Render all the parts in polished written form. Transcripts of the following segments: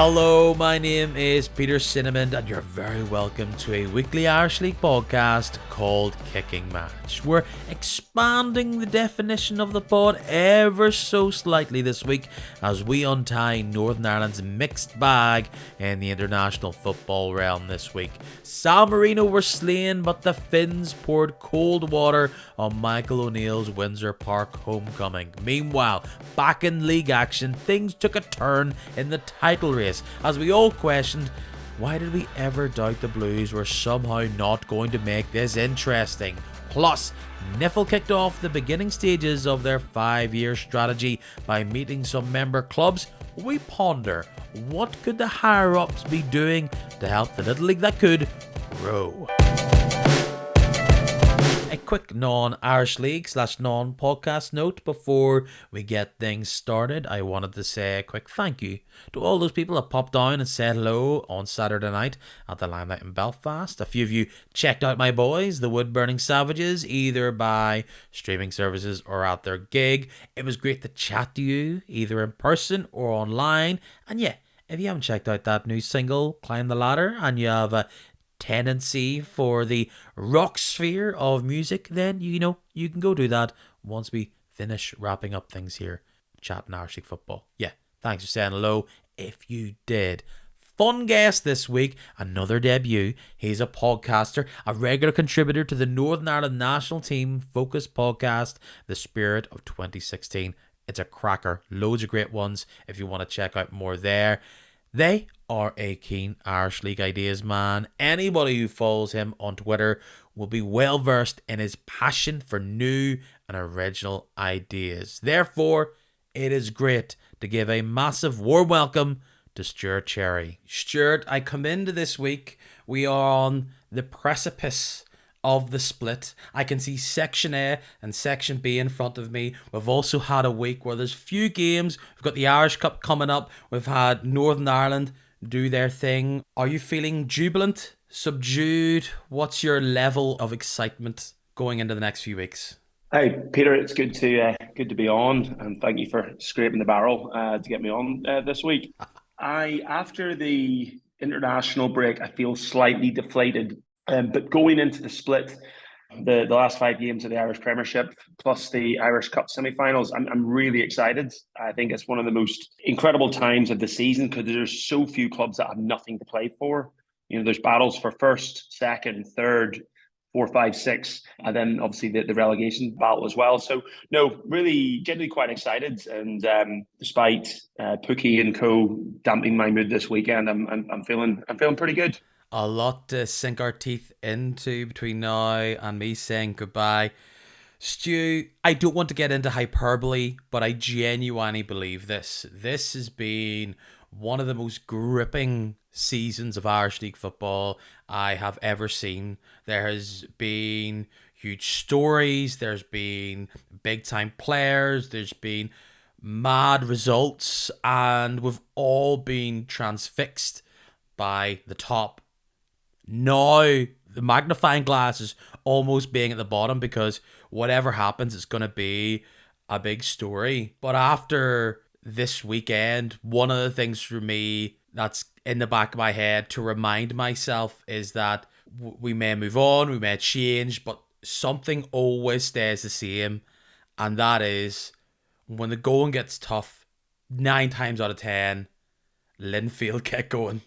Hello, my name is Peter Cinnamon, and you're very welcome to a weekly Irish League podcast called Kicking Match. We're expanding the definition of the pod ever so slightly this week as we untie Northern Ireland's mixed bag in the international football realm this week. San Marino were slain, but the Finns poured cold water on Michael O'Neill's Windsor Park homecoming. Meanwhile, back in league action, things took a turn in the title race as we all questioned, why did we ever doubt the Blues were somehow not going to make this interesting? Plus, Niffle kicked off the beginning stages of their 5-year strategy by meeting some member clubs. We ponder, what could the higher-ups be doing to help the little league that could grow? A quick non-Irish League / non-podcast note before we get things started. I wanted to say a quick thank you to all those people that popped down and said hello on Saturday night at the Limelight in Belfast. A few of you checked out my boys, the Wood Burning Savages, either by streaming services or at their gig. It was great to chat to you, either in person or online. And yeah, if you haven't checked out that new single, Climb the Ladder, and you have a tendency for the rock sphere of music, then you can go do that once we finish wrapping up things here chatting Irish League football. Yeah, thanks for saying hello if you did. Fun guest this week, another debut. He's a podcaster, a regular contributor to the Northern Ireland national team focused podcast, The Spirit of 2016. It's a cracker, loads of great ones if you want to check out more there. They are a keen Irish League ideas man. Anybody who follows him on Twitter will be well versed in his passion for new and original ideas. Therefore, it is great to give a massive warm welcome to Stewart Cherry. Stewart, I come into this week, we are on the precipice of the split. I can see Section A and Section B in front of me. We've also had a week where there's few games. We've got the Irish Cup coming up. We've had Northern Ireland do their thing. Are you feeling jubilant, subdued? What's your level of excitement going into the next few weeks? Hi, Peter. It's good to be on, and thank you for scraping the barrel to get me on this week. After the international break, I feel slightly deflated. But going into the split, the last 5 games of the Irish Premiership plus the Irish Cup semi-finals, I'm really excited. I think it's one of the most incredible times of the season because there's so few clubs that have nothing to play for. There's battles for first, second, third, 4, 5, 6, and then obviously the relegation battle as well. So no, really genuinely quite excited. And despite Pookie and co damping my mood this weekend, I'm feeling pretty good. A lot to sink our teeth into between now and me saying goodbye. Stu, I don't want to get into hyperbole, but I genuinely believe this. This has been one of the most gripping seasons of Irish League football I have ever seen. There has been huge stories, there's been big time players, there's been mad results, and we've all been transfixed by the top. Now, the magnifying glass is almost being at the bottom because whatever happens, it's going to be a big story. But after this weekend, one of the things for me that's in the back of my head to remind myself is that we may move on, we may change, but something always stays the same. And that is when the going gets tough, 9 times out of 10, Linfield get going.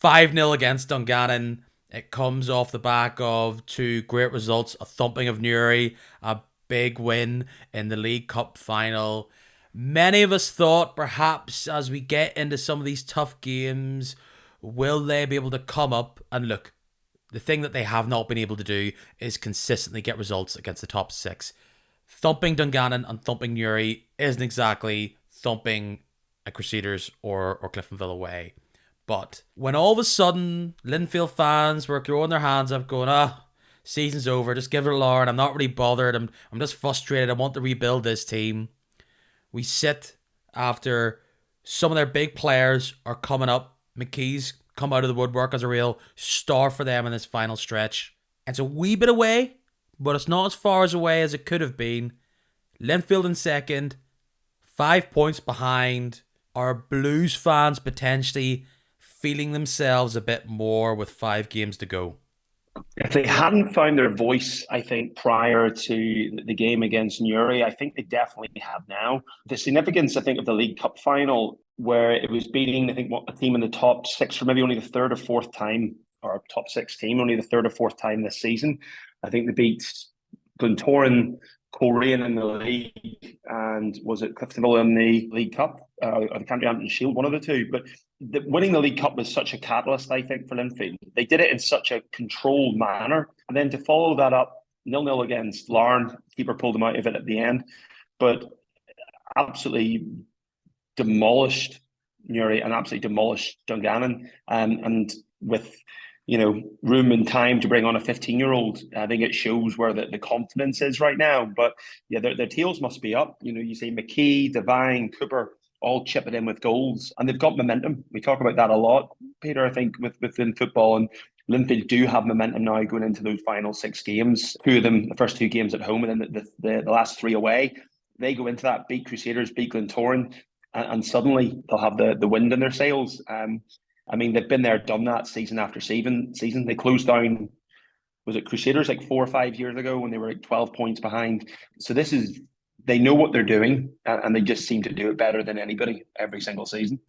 5-0 against Dungannon. It comes off the back of 2 great results, a thumping of Newry, a big win in the League Cup final. Many of us thought perhaps as we get into some of these tough games, will they be able to come up? And look, the thing that they have not been able to do is consistently get results against the top 6. Thumping Dungannon and thumping Newry isn't exactly thumping a Crusaders or Cliftonville away. But when all of a sudden Linfield fans were throwing their hands up going, season's over, just give it a Larne, I'm not really bothered, I'm just frustrated, I want to rebuild this team. We sit after some of their big players are coming up. McKee's come out of the woodwork as a real star for them in this final stretch. It's a wee bit away, but it's not as far as away as it could have been. Linfield in second, 5 points behind Are Blues fans potentially feeling themselves a bit more with 5 games to go? If they hadn't found their voice, I think, prior to the game against Newry, I think they definitely have now. The significance, I think, of the League Cup final, where it was beating, I think, what, a team in the top six for maybe only the third or fourth time, or top six team, only the third or fourth time this season. I think they beat Glentoran, Coleraine in the league, and was it Cliftonville in the League Cup or the County Antrim Shield, one of the two. But winning the League Cup was such a catalyst, I think, for Linfield. They did it in such a controlled manner, and then to follow that up 0-0 against Larne, keeper pulled them out of it at the end, but absolutely demolished Newry and absolutely demolished Dungannon, and with room and time to bring on a 15-year-old, I think it shows where the confidence is right now. But yeah, their tails must be up. You say McKee, Devine, Cooper, all chipping in with goals, and they've got momentum. We talk about that a lot, Peter. I think within football, and Linfield do have momentum now going into those final 6 games. 2 of them, the first 2 games at home, and then the last 3 away. They go into that, beat Crusaders, beat Glentoran, and suddenly they'll have the wind in their sails. I mean, they've been there, done that season after season. They closed down, was it Crusaders like 4 or 5 years ago when they were like 12 points behind? So they know what they're doing, and they just seem to do it better than anybody every single season.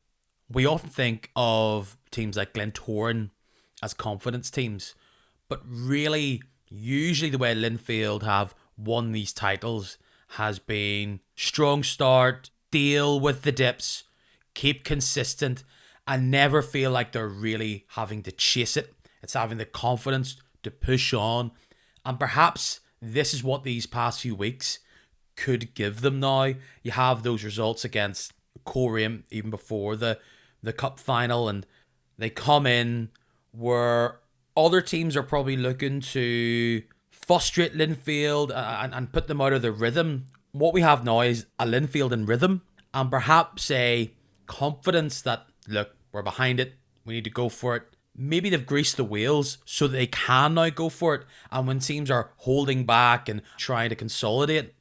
We often think of teams like Glentoran as confidence teams, but really, usually the way Linfield have won these titles has been strong start, deal with the dips, keep consistent, and never feel like they're really having to chase it. It's having the confidence to push on. And perhaps this is what these past few weeks could give them now. You have those results against Coleraine even before the cup final, and they come in where other teams are probably looking to frustrate Linfield and put them out of the rhythm. What we have now is a Linfield in rhythm, and perhaps a confidence that, look, we're behind it, we need to go for it. Maybe they've greased the wheels so that they can now go for it. And when teams are holding back and trying to consolidate,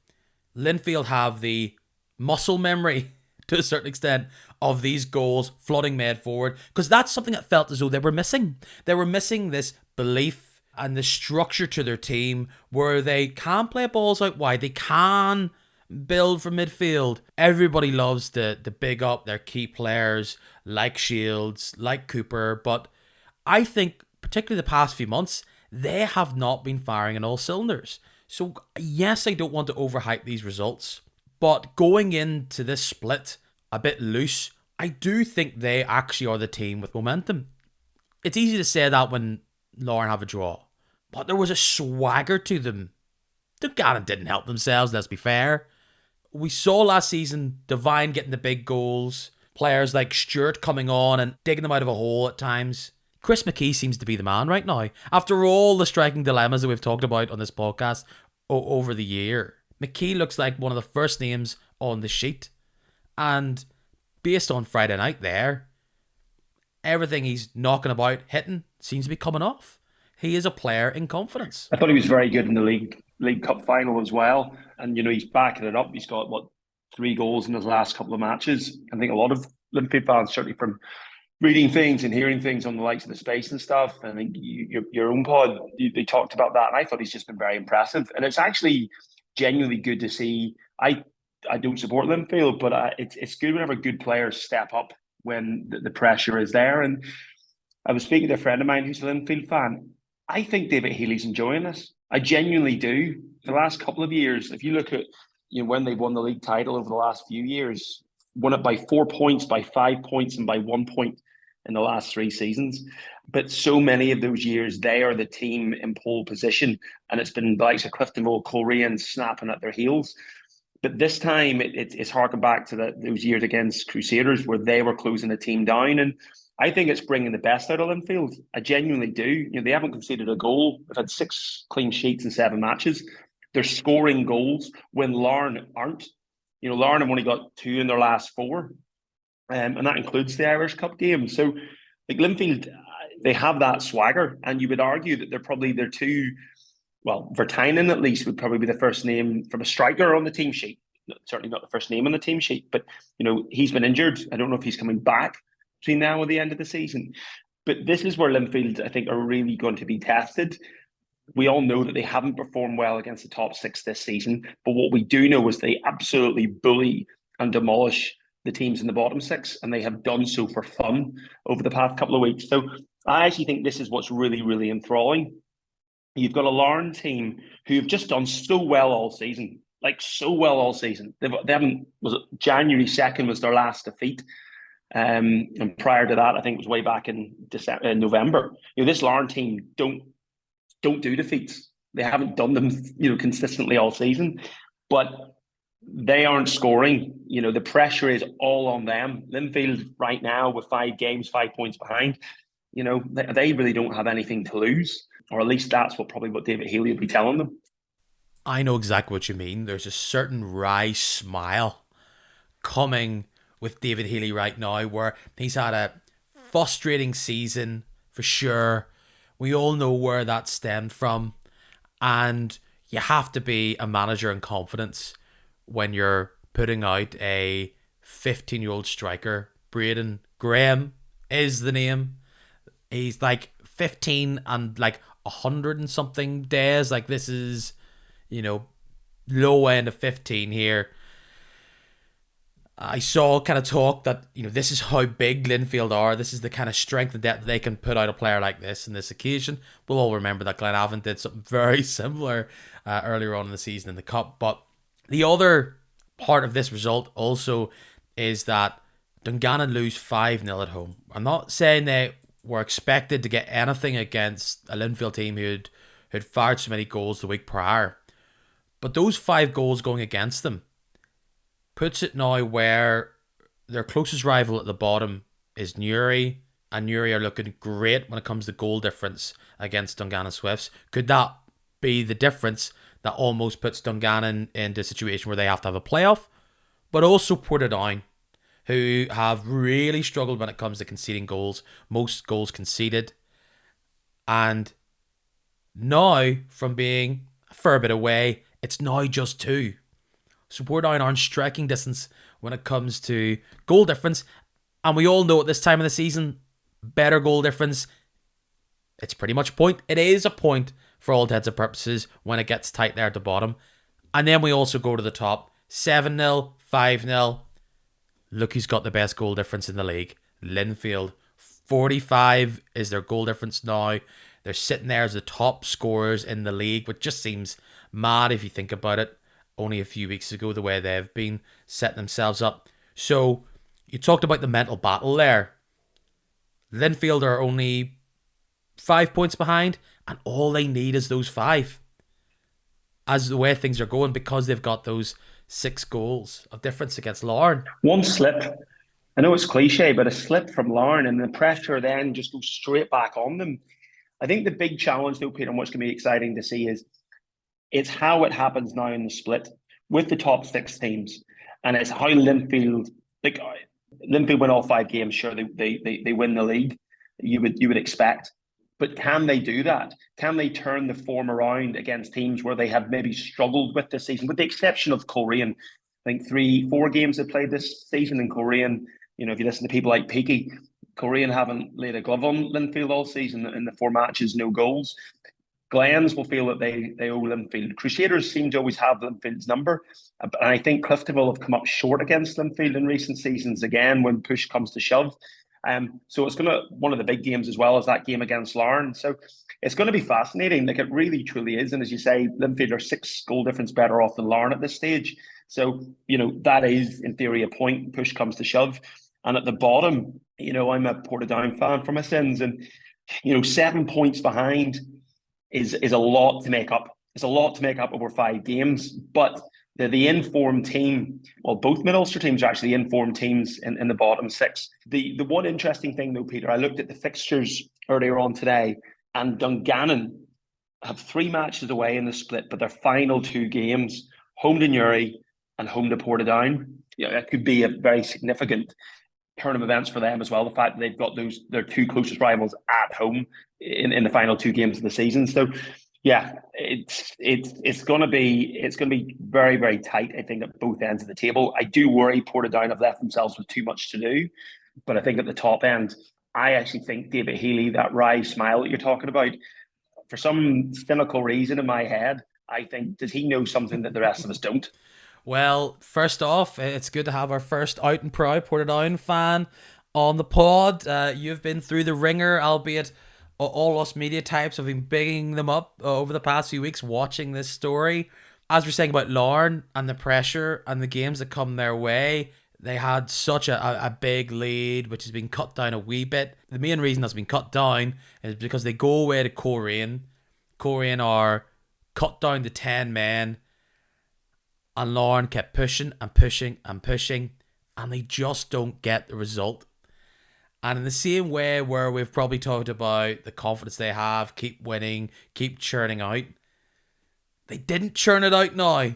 Linfield have the muscle memory to a certain extent of these goals flooding made forward, because that's something that felt as though they were missing. They were missing this belief and the structure to their team where they can play balls out wide, they can build from midfield. Everybody loves to big up their key players like Shields, like Cooper, but I think particularly the past few months, they have not been firing on all cylinders. So yes, I don't want to overhype these results, but going into this split a bit loose, I do think they actually are the team with momentum. It's easy to say that when Larne have a draw, but there was a swagger to them. Dungannon didn't help themselves, let's be fair. We saw last season Devine getting the big goals, players like Stewart coming on and digging them out of a hole at times. Chris McKee seems to be the man right now. After all the striking dilemmas that we've talked about on this podcast over the year, McKee looks like one of the first names on the sheet. And based on Friday night there, everything he's knocking about, hitting, seems to be coming off. He is a player in confidence. I thought he was very good in the League Cup final as well. And, he's backing it up. He's got, 3 goals in his last couple of matches. I think a lot of Linfield fans, certainly from reading things and hearing things on the likes of the space and stuff. I think your own pod, they talked about that, and I thought he's just been very impressive. And it's actually genuinely good to see. I don't support Linfield, but it's good whenever good players step up when the pressure is there. And I was speaking to a friend of mine who's a Linfield fan. I think David Healy's enjoying this. I genuinely do. The last couple of years, if you look at when they won the league title over the last few years, won it by 4 points, by 5 points, and by 1 point in the last 3 seasons. But so many of those years, they are the team in pole position, and it's been the likes of Cliftonville, Coleraine snapping at their heels. But this time, it's harking back to those years against Crusaders where they were closing the team down. And I think it's bringing the best out of Linfield. I genuinely do. They haven't conceded a goal. They've had 6 clean sheets in 7 matches. They're scoring goals when Larne aren't. Larne have only got 2 in their last 4. And that includes the Irish Cup game. So, Linfield, they have that swagger. And you would argue that they're 2... Well, Vertainen at least would probably be the first name from a striker on the team sheet. certainly not the first name on the team sheet, but he's been injured. I don't know if he's coming back between now and the end of the season. But this is where Linfield, I think, are really going to be tested. We all know that they haven't performed well against the top six this season, but what we do know is they absolutely bully and demolish the teams in the bottom six, and they have done so for fun over the past couple of weeks. So I actually think this is what's really, really enthralling. You've got a Larne team who've just done so well all season, like so well all season. They haven't, was it January 2nd was their last defeat. And prior to that, I think it was way back in November. This Larne team don't do defeats. They haven't done them, consistently all season, but they aren't scoring. The pressure is all on them. Linfield right now with 5 games, 5 points behind. They really don't have anything to lose, or at least that's probably what David Healy will be telling them. I know exactly what you mean. There's a certain wry smile coming with David Healy right now, where he's had a frustrating season for sure. We all know where that stemmed from, and you have to be a manager in confidence when you're putting out a 15-year-old striker. Braden Graham is the name. He's like 15 and like 100 and something days. Like, this is, low end of 15 here. I saw kind of talk that, this is how big Linfield are. This is the kind of strength and depth they can put out a player like this in this occasion. We'll all remember that Glenavon did something very similar earlier on in the season in the Cup. But the other part of this result also is that Dungannon lose 5-0 at home. I'm not saying they were expected to get anything against a Linfield team who'd fired so many goals the week prior. But those 5 goals going against them puts it now where their closest rival at the bottom is Newry, and Newry are looking great when it comes to goal difference against Dungannon Swifts. Could that be the difference that almost puts Dungannon into a situation where they have to have a playoff? But also Portadown, who have really struggled when it comes to conceding goals, most goals conceded, and now from being a fair bit away, it's now just 2. So Portadown aren't striking distance when it comes to goal difference. And we all know at this time of the season, better goal difference, it's pretty much a point. It is a point for all intents and purposes when it gets tight there at the bottom. And then we also go to the top. 7-0, 5-0. Look who's got the best goal difference in the league. Linfield. 45 is their goal difference now. They're sitting there as the top scorers in the league, which just seems mad if you think about it. Only a few weeks ago, the way they've been setting themselves up. So, you talked about the mental battle there. Linfield are only 5 points behind, and all they need is those 5. As the way things are going, because they've got those 6 goals of difference against Larne. One slip, I know it's cliche, but a slip from Larne, and the pressure then just goes straight back on them. I think the big challenge, though, Peter, and what's going to be exciting to see is it's how it happens now in the split with the top 6 teams, and it's how Linfield win all 5 games. Sure, they win the league. You would expect, but can they do that? Can they turn the form around against teams where they have maybe struggled with this season, with the exception of Coleraine? I think 3-4 games they played this season in Coleraine. If you listen to people like Peaky, Coleraine haven't laid a glove on Linfield all season in the 4 matches, no goals. Glens will feel that they owe Linfield. Crusaders seem to always have Linfield's number. And I think Clifton will have come up short against Linfield in recent seasons again when push comes to shove. So it's one of the big games as well as that game against Larne. So it's going to be fascinating. Like, it really, truly is. And as you say, Linfield are 6 goal difference better off than Larne at this stage. So, that is in theory a point, push comes to shove. And at the bottom, I'm a Portadown fan for my sins. And, 7 points behind is a lot to make up. It's a lot to make up over 5 games, but they're the informed team. Well, both Mid-Ulster teams are actually informed teams in the bottom 6. The one interesting thing, though, Peter, I looked at the fixtures earlier on today, and Dungannon have 3 matches away in the split, but their final 2 games, home to Newry and home to Portadown. It could be a very significant turn of events for them as well. The fact that they've got their 2 closest rivals at home in the final 2 games of the season. So, Yeah, it's gonna be very very tight. I think at both ends of the table. I do worry Portadown have left themselves with too much to do, but I think at the top end, I actually think David Healy, that wry smile that you're talking about, for some cynical reason in my head, I think does he know something that the rest of us don't? Well, first off, it's good to have our first out and proud Portadown fan on the pod. You've been through the ringer, albeit all us media types have been bigging them up over the past few weeks watching this story. As we're saying about Larne and the pressure and the games that come their way, they had such a big lead, which has been cut down a wee bit. The main reason that's been cut down is because they go away to Coleraine. Coleraine are cut down to 10 men, and Larne kept pushing and pushing and pushing, and they just don't get the result. And in the same way where we've probably talked about the confidence they have, keep winning, keep churning out, they didn't churn it out now.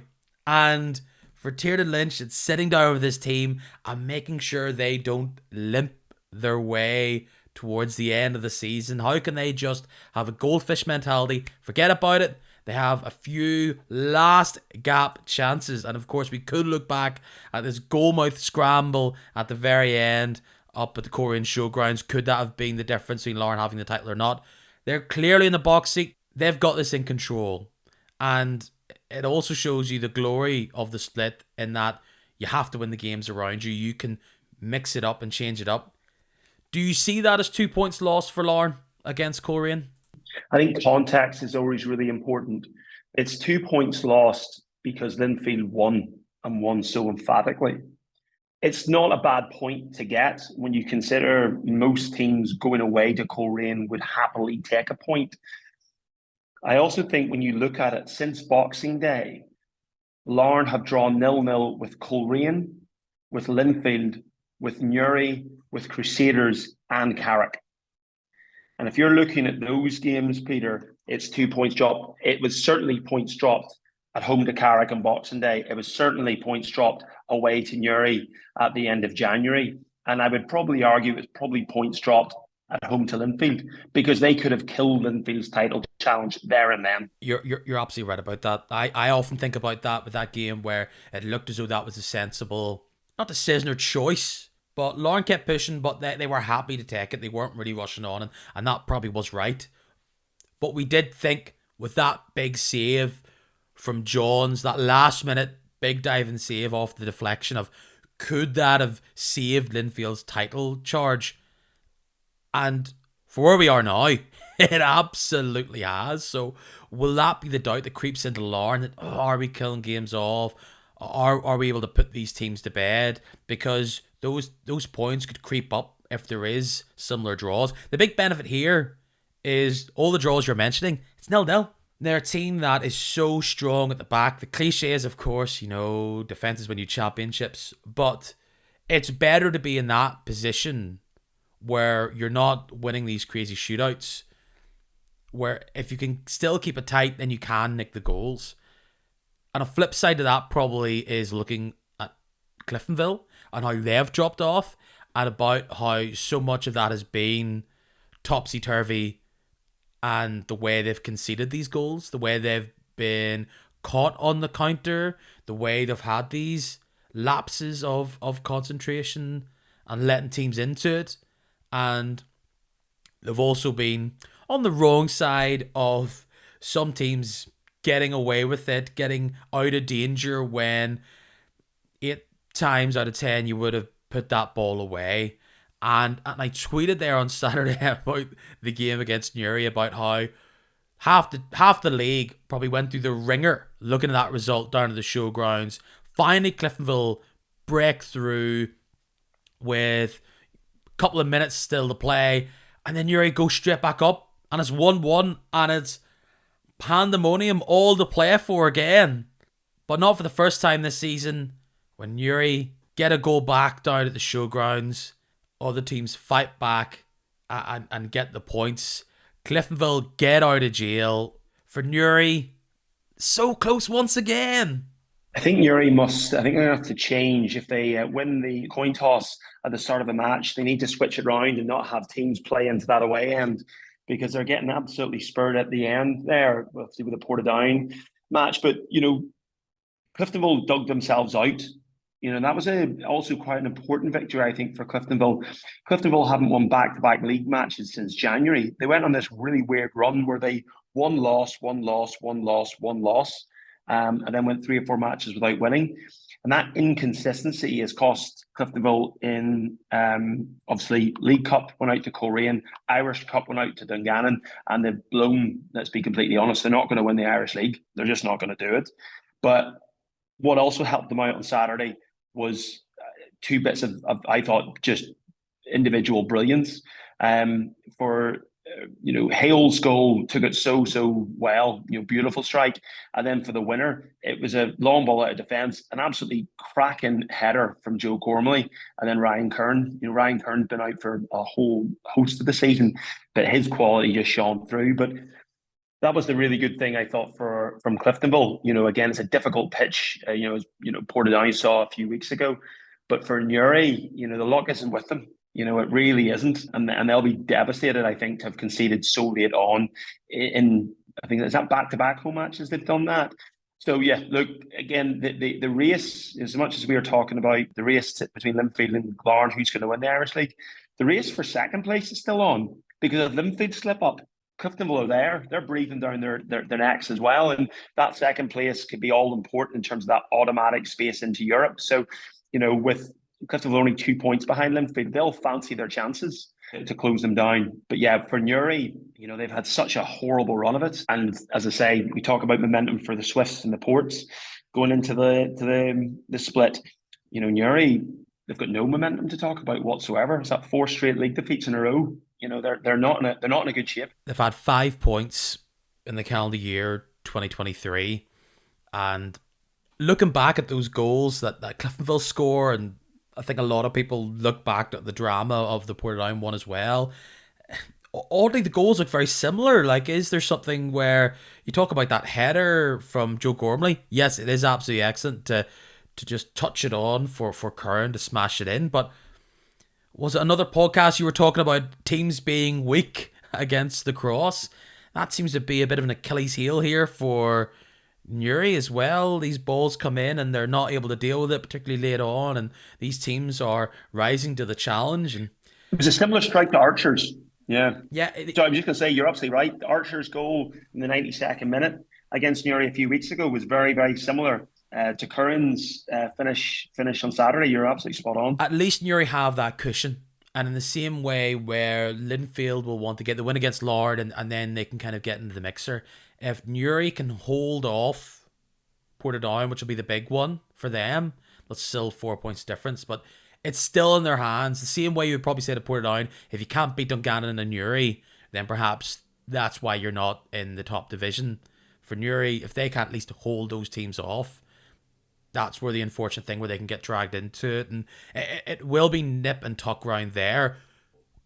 And for Tiernan Lynch, it's sitting down with this team and making sure they don't limp their way towards the end of the season. How can they just have a goldfish mentality, forget about it? They have a few last gap chances. And of course, we could look back at this goalmouth scramble at the very end up at the Coleraine Showgrounds. Could that have been the difference between Larne having the title or not? They're clearly in the box seat. They've got this in control. And it also shows you the glory of the split in that you have to win the games around you. You can mix it up and change it up. Do you see that as 2 points lost for Larne against Coleraine? I think context is always really important. It's 2 points lost because Linfield won and won so emphatically. It's not a bad point to get when you consider most teams going away to Coleraine would happily take a point. I also think when you look at it, since Boxing Day, Larne have drawn 0-0 with Coleraine, with Linfield, with Newry, with Crusaders, and Carrick. And if you're looking at those games, Peter, it's 2 points dropped. It was certainly points dropped at home to Carrick on Boxing Day. It was certainly points dropped away to Newry at the end of January. And I would probably argue it's probably points dropped at home to Linfield because they could have killed Linfield's title challenge there and then. You're absolutely right about that. I often think about that with that game where it looked as though that was a sensible, not decision or choice, but Larne kept pushing, but they were happy to take it. They weren't really rushing on, and that probably was right. But we did think with that big save from Johns, that last minute big diving save off the deflection of, could that have saved Linfield's title charge? And for where we are now, it absolutely has. So will that be the doubt that creeps into Larne that, are we killing games off? Are we able to put these teams to bed? Because those points could creep up if there is similar draws. The big benefit here is all the draws you're mentioning, it's 0-0. They're a team that is so strong at the back. The cliche is, of course, defense is when you championships. But it's better to be in that position where you're not winning these crazy shootouts, where if you can still keep it tight, then you can nick the goals. And a flip side to that probably is looking at Cliftonville and how they've dropped off, and about how so much of that has been topsy-turvy and the way they've conceded these goals, the way they've been caught on the counter, the way they've had these lapses of concentration and letting teams into it. And they've also been on the wrong side of some teams getting away with it, getting out of danger when 8 times out of 10 you would have put that ball away. And I tweeted there on Saturday about the game against Newry, about how half the league probably went through the ringer looking at that result down at the showgrounds. Finally, Cliftonville break through with a couple of minutes still to play, and then Newry go straight back up, and it's 1-1, and it's pandemonium all to play for again. But not for the first time this season. When Newry get a goal back down at the showgrounds, other teams fight back and get the points. Cliftonville get out of jail. For Newry, so close once again. I think Newry must. I think they're going to have to change if they win the coin toss at the start of a match. They need to switch it around and not have teams play into that away end. because they're getting absolutely spurred at the end there, obviously with the Portadown match. But Cliftonville dug themselves out. That was also quite an important victory, I think, for Cliftonville. Cliftonville haven't won back-to-back league matches since January. They went on this really weird run where they one loss, one loss, one loss, one loss, and then went 3 or 4 matches without winning. And that inconsistency has cost Cliftonville in obviously League Cup went out to Coleraine, Irish Cup went out to Dungannon, and they've blown, let's be completely honest, they're not going to win the Irish League. They're just not going to do it. But what also helped them out on Saturday was two bits I thought, just individual brilliance. For Hale's goal took it so well, beautiful strike. And then for the winner, it was a long ball out of defence, an absolutely cracking header from Joe Gormley, and then Ryan Kern. Ryan Kern's been out for a whole host of the season, but his quality just shone through. But that was the really good thing I thought from Cliftonville. Again, it's a difficult pitch. Portadown saw a few weeks ago, but for Newry, the luck isn't with them. It really isn't, and they'll be devastated, I think, to have conceded so late on. I think is that back-to-back home matches they've done that. So yeah, look, again, the race, as much as we are talking about the race between Linfield and Larne, who's going to win the Irish League, the race for second place is still on, because if Linfield slip up, Cliftonville are there. They're breathing down their necks as well. And that second place could be all important in terms of that automatic space into Europe. So, with Cliftonville only 2 points behind Linfield, they'll fancy their chances to close them down. But yeah, for Newry, they've had such a horrible run of it. And as I say, we talk about momentum for the Swifts and the Ports going into the split. Newry, they've got no momentum to talk about whatsoever. It's that 4 straight league defeats in a row. They're not in a good shape. They've had 5 points in the calendar year 2023, and looking back at those goals that Cliftonville score, and I think a lot of people look back at the drama of the Portadown one as well. Oddly, the goals look very similar. Like, is there something where you talk about that header from Joe Gormley? Yes, it is absolutely excellent to just touch it on for Curran to smash it in, but was it another podcast you were talking about teams being weak against the cross? That seems to be a bit of an Achilles heel here for Newry as well. These balls come in and they're not able to deal with it, particularly late on, and these teams are rising to the challenge. And it was a similar strike to Archer's. Yeah. Yeah. So I was just going to say, you're absolutely right. Archer's goal in the 92nd minute against Newry a few weeks ago was very, very similar to Curran's finish on Saturday. You're absolutely spot on. At least Newry have that cushion. And in the same way where Linfield will want to get the win against Larne and then they can kind of get into the mixer, if Newry can hold off Portadown, which will be the big one for them, that's still 4 points difference, but it's still in their hands. The same way you would probably say to Portadown, if you can't beat Dungannon and Newry, then perhaps that's why you're not in the top division. For Newry, if they can't at least hold those teams off, that's where the unfortunate thing where they can get dragged into it, and it will be nip and tuck round there.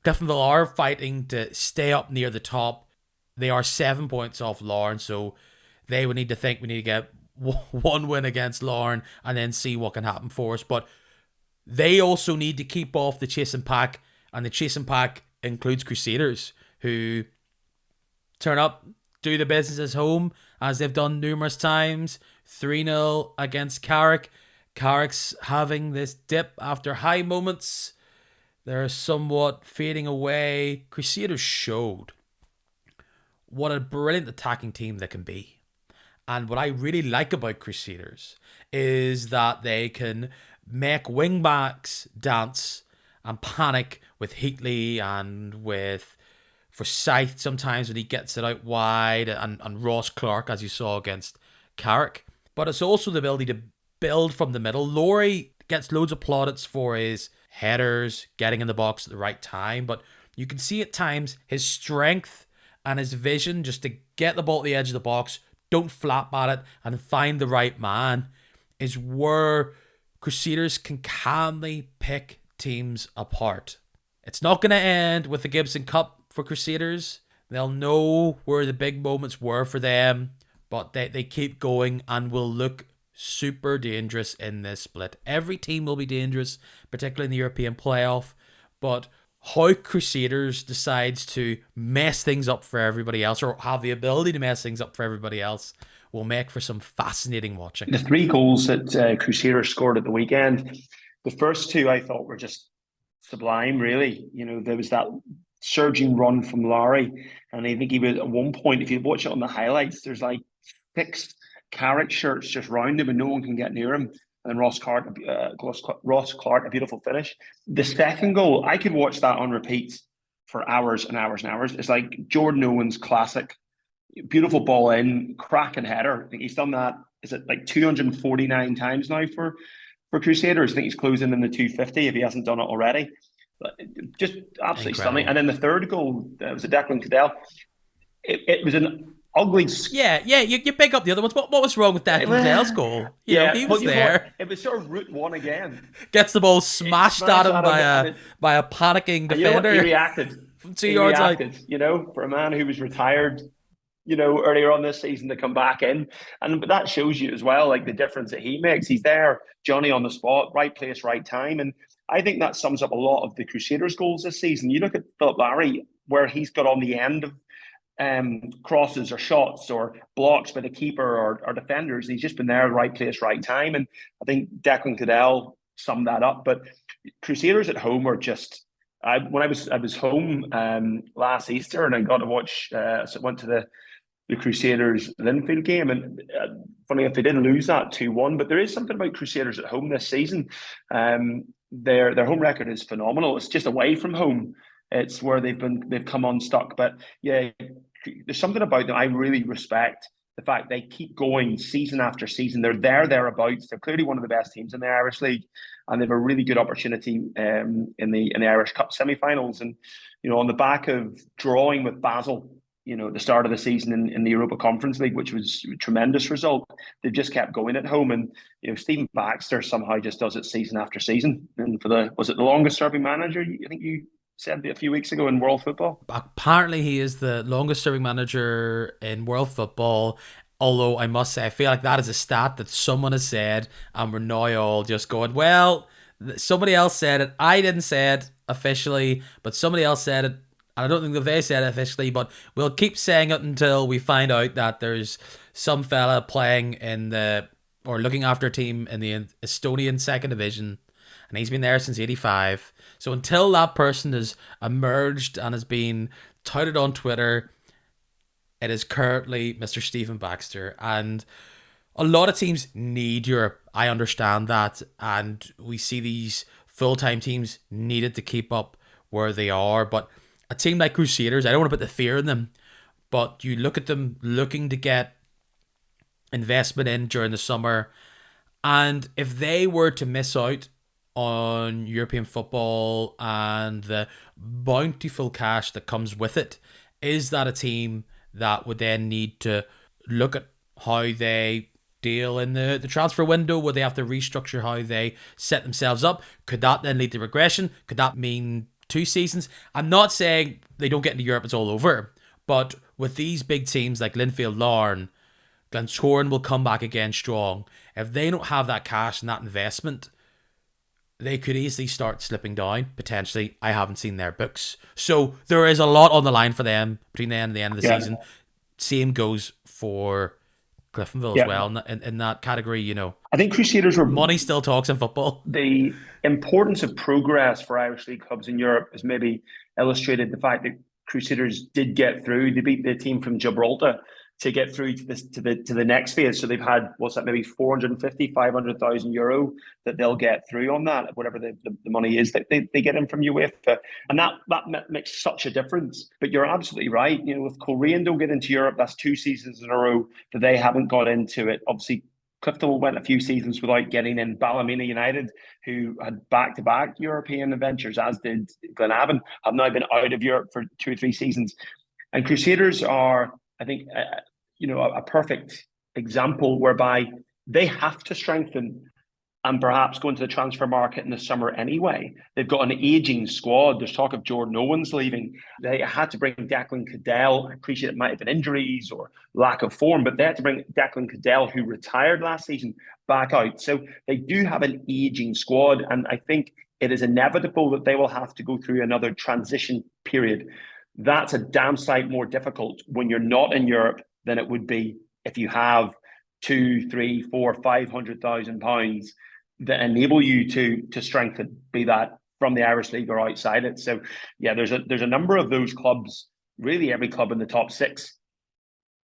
Cliftonville are fighting to stay up near the top. They are 7 points off Larne, so they would need to think we need to get one win against Larne and then see what can happen for us. But they also need to keep off the chasing pack, and the chasing pack includes Crusaders, who turn up, do the business at home, as they've done numerous times. 3-0 against Carrick. Carrick's having this dip after high moments. They're somewhat fading away. Crusaders showed what a brilliant attacking team they can be. And what I really like about Crusaders is that they can make wingbacks dance and panic with Heatley and with Forsyth sometimes when he gets it out wide, and Ross Clark, as you saw against Carrick. But it's also the ability to build from the middle. Laurie gets loads of plaudits for his headers, getting in the box at the right time, but you can see at times his strength and his vision just to get the ball at the edge of the box, don't flap at it, and find the right man is where Crusaders can calmly pick teams apart. It's not going to end with the Gibson Cup for Crusaders. They'll know where the big moments were for them, but they keep going and will look super dangerous in this split. Every team will be dangerous, particularly in the European playoff, but how Crusaders decides to mess things up for everybody else, or have the ability to mess things up for everybody else, will make for some fascinating watching. The three goals that Crusaders scored at the weekend, the first two I thought were just sublime, really. There was that surging run from Larry, and I think he was at one point, if you watch it on the highlights, there's like six Carrick shirts just round him and no one can get near him. And Ross Clark, a beautiful finish. The second goal, I could watch that on repeat for hours and hours and hours. It's like Jordan Owens' classic, beautiful ball in, cracking header. I think he's done that. Is it like 249 times now for Crusaders? I think he's closing in the 250 if he hasn't done it already. But just absolutely stunning. And then the third goal was a Declan Cadell. It was an ugly. Yeah. You pick up the other ones. What was wrong with Declan Cadell's goal? He was there. It was sort of route one again. Gets the ball smashed at him by a panicking defender. He reacted from 2 yards out. For a man who was retired, earlier on this season to come back in. But that shows you as well, like the difference that he makes. He's there, Johnny on the spot, right place, right time. And I think that sums up a lot of the Crusaders' goals this season. You look at Philip Larry, where he's got on the end of crosses or shots or blocks by the keeper or defenders. He's just been there, right place, right time. And I think Declan Cadell summed that up. But Crusaders at home are just... when I was home last Easter and I got to watch... so I went to the Crusaders Linfield game, and funny enough, they did lose that 2-1, but there is something about Crusaders at home this season. Their home record is phenomenal. It's just away from home. It's where they've come unstuck. But yeah, there's something about them I really respect. The fact they keep going season after season. They're thereabouts. They're clearly one of the best teams in the Irish League, and they have a really good opportunity in the Irish Cup semi-finals. And on the back of drawing with Basel, at the start of the season in the Europa Conference League, which was a tremendous result, they've just kept going at home. And Stephen Baxter somehow just does it season after season. And was it the longest serving manager? I think you said a few weeks ago in world football. Apparently, he is the longest serving manager in world football. Although I must say, I feel like that is a stat that someone has said, and we're now all just going, well, somebody else said it. I didn't say it officially, but somebody else said it. And I don't think that they said it officially, but we'll keep saying it until we find out that there's some fella playing or looking after a team in the Estonian second division, and he's been there since 85. So until that person has emerged and has been touted on Twitter, it is currently Mr. Stephen Baxter. And a lot of teams need Europe. I understand that. And we see these full-time teams needed to keep up where they are. But a team like Crusaders, I don't want to put the fear in them, but you look at them looking to get investment in during the summer. And if they were to miss out on European football and the bountiful cash that comes with it, is that a team that would then need to look at how they deal in the transfer window? Would they have to restructure how they set themselves up? Could that then lead to regression? Could that mean 2 seasons? I'm not saying they don't get into Europe, it's all over. But with these big teams like Linfield, Larne, Glentoran will come back again strong. If they don't have that cash and that investment, they could easily start slipping down, potentially. I haven't seen their books. So there is a lot on the line for them between then and the end of the season. Same goes for Cliftonville as well in that category, I think Crusaders were... Money still talks in football. The importance of progress for Irish League clubs in Europe is maybe illustrated the fact that Crusaders did get through. They beat the team from Gibraltar to get through to the next phase. So they've had, maybe 450, 500,000 euro that they'll get through on that, whatever the money is that they get in from UEFA. And that makes such a difference. But you're absolutely right. If Coleraine don't get into Europe, that's 2 seasons in a row that they haven't got into it. Obviously, Cliftonville went a few seasons without getting in. Ballymena United, who had back-to-back European adventures, as did Glenavon, have now been out of Europe for 2 or 3 seasons. And Crusaders are, I think, a perfect example whereby they have to strengthen and perhaps go into the transfer market in the summer anyway. They've got an ageing squad. There's talk of Jordan Owens leaving. They had to bring Declan Cadell. I appreciate it might have been injuries or lack of form, but they had to bring Declan Cadell, who retired last season, back out. So they do have an ageing squad. And I think it is inevitable that they will have to go through another transition period. That's a damn sight more difficult when you're not in Europe than it would be if you have two, three, four, £500,000 that enable you to strengthen, be that from the Irish League or outside it. So yeah, there's a number of those clubs. Really, every club in the top six,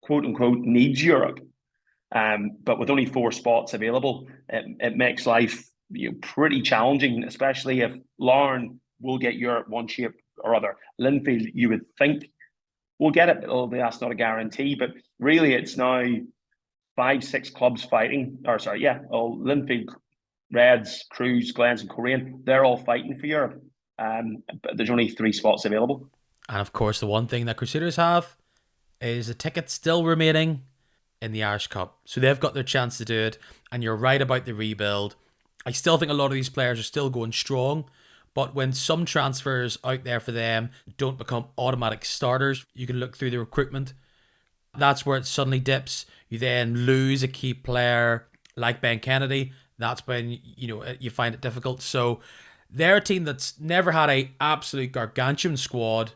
quote unquote, needs Europe. But with only 4 spots available, it makes life pretty challenging, especially if Larne will get Europe one shape or other. Linfield, you would think, will get it, although that's not a guarantee. But really, it's now 5, 6 clubs fighting. Linfield, Reds, Crews, Glens, and Coleraine, they're all fighting for Europe. But there's only 3 spots available. And of course, the one thing that Crusaders have is a ticket still remaining in the Irish Cup. So they've got their chance to do it. And you're right about the rebuild. I still think a lot of these players are still going strong. But when some transfers out there for them don't become automatic starters, you can look through the recruitment. That's where it suddenly dips. You then lose a key player like Ben Kennedy. That's when you find it difficult. So they're a team that's never had a absolute gargantuan squad,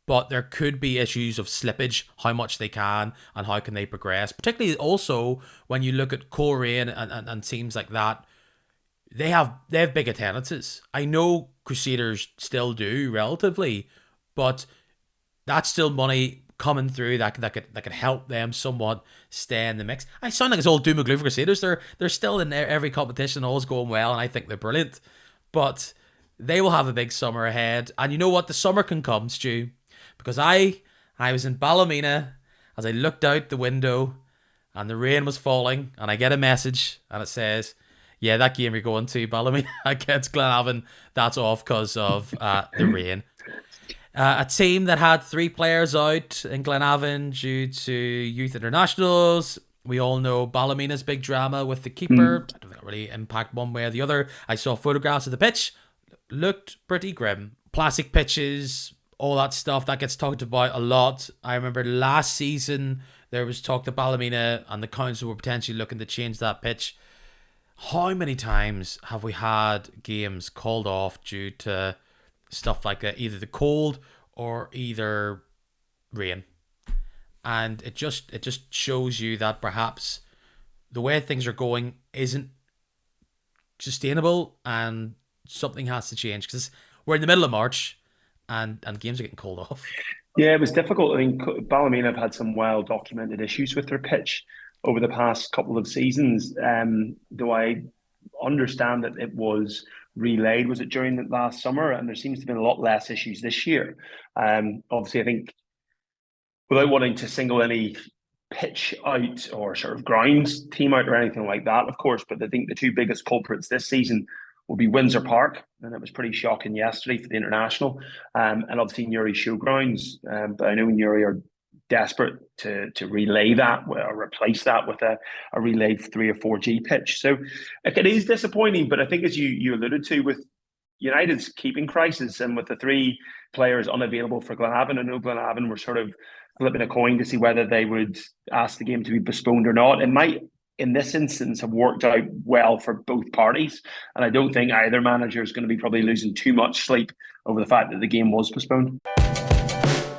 but there could be issues of slippage, how much they can and how can they progress. Particularly also when you look at Coleraine and teams like that, they have big attendances. I know Crusaders still do relatively, but that's still money coming through that could help them somewhat stay in the mix. I sound like it's all doom and gloom for Crusaders. They're still in every competition, all's going well, and I think they're brilliant. But they will have a big summer ahead. And you know what? The summer can come, Stu. Because I was in Ballymena as I looked out the window and the rain was falling, and I get a message and it says, yeah, that game you're going to, Ballymena against Glenavon, that's off because of the rain. A team that had 3 players out in Glenavon due to youth internationals. We all know Ballymena's big drama with the keeper. I don't think that really impact one way or the other. I saw photographs of the pitch. Looked pretty grim. Plastic pitches, all that stuff, that gets talked about a lot. I remember last season there was talk that Ballymena and the council were potentially looking to change that pitch. How many times have we had games called off due to stuff like that, either the cold or either rain? And it just shows you that perhaps the way things are going isn't sustainable and something has to change, because we're in the middle of March and games are getting called off. Yeah, it was difficult. I mean, Ballymena have had some well-documented issues with their pitch over the past couple of seasons. Though I understand that it was relayed, was it during the last summer? And there seems to have been a lot less issues this year. Obviously, I think without wanting to single any pitch out or sort of grounds team out or anything like that, of course, but I think the 2 biggest culprits this season will be Windsor Park, and it was pretty shocking yesterday for the international, and obviously Newry Showgrounds. But I know Newry are desperate to relay that or replace that with a relayed 3 or 4G pitch. So it is disappointing, but I think, as you alluded to, with United's keeping crisis and with the 3 players unavailable for Glenavon, I know Glenavon were sort of flipping a coin to see whether they would ask the game to be postponed or not. It might, in this instance, have worked out well for both parties. And I don't think either manager is going to be probably losing too much sleep over the fact that the game was postponed.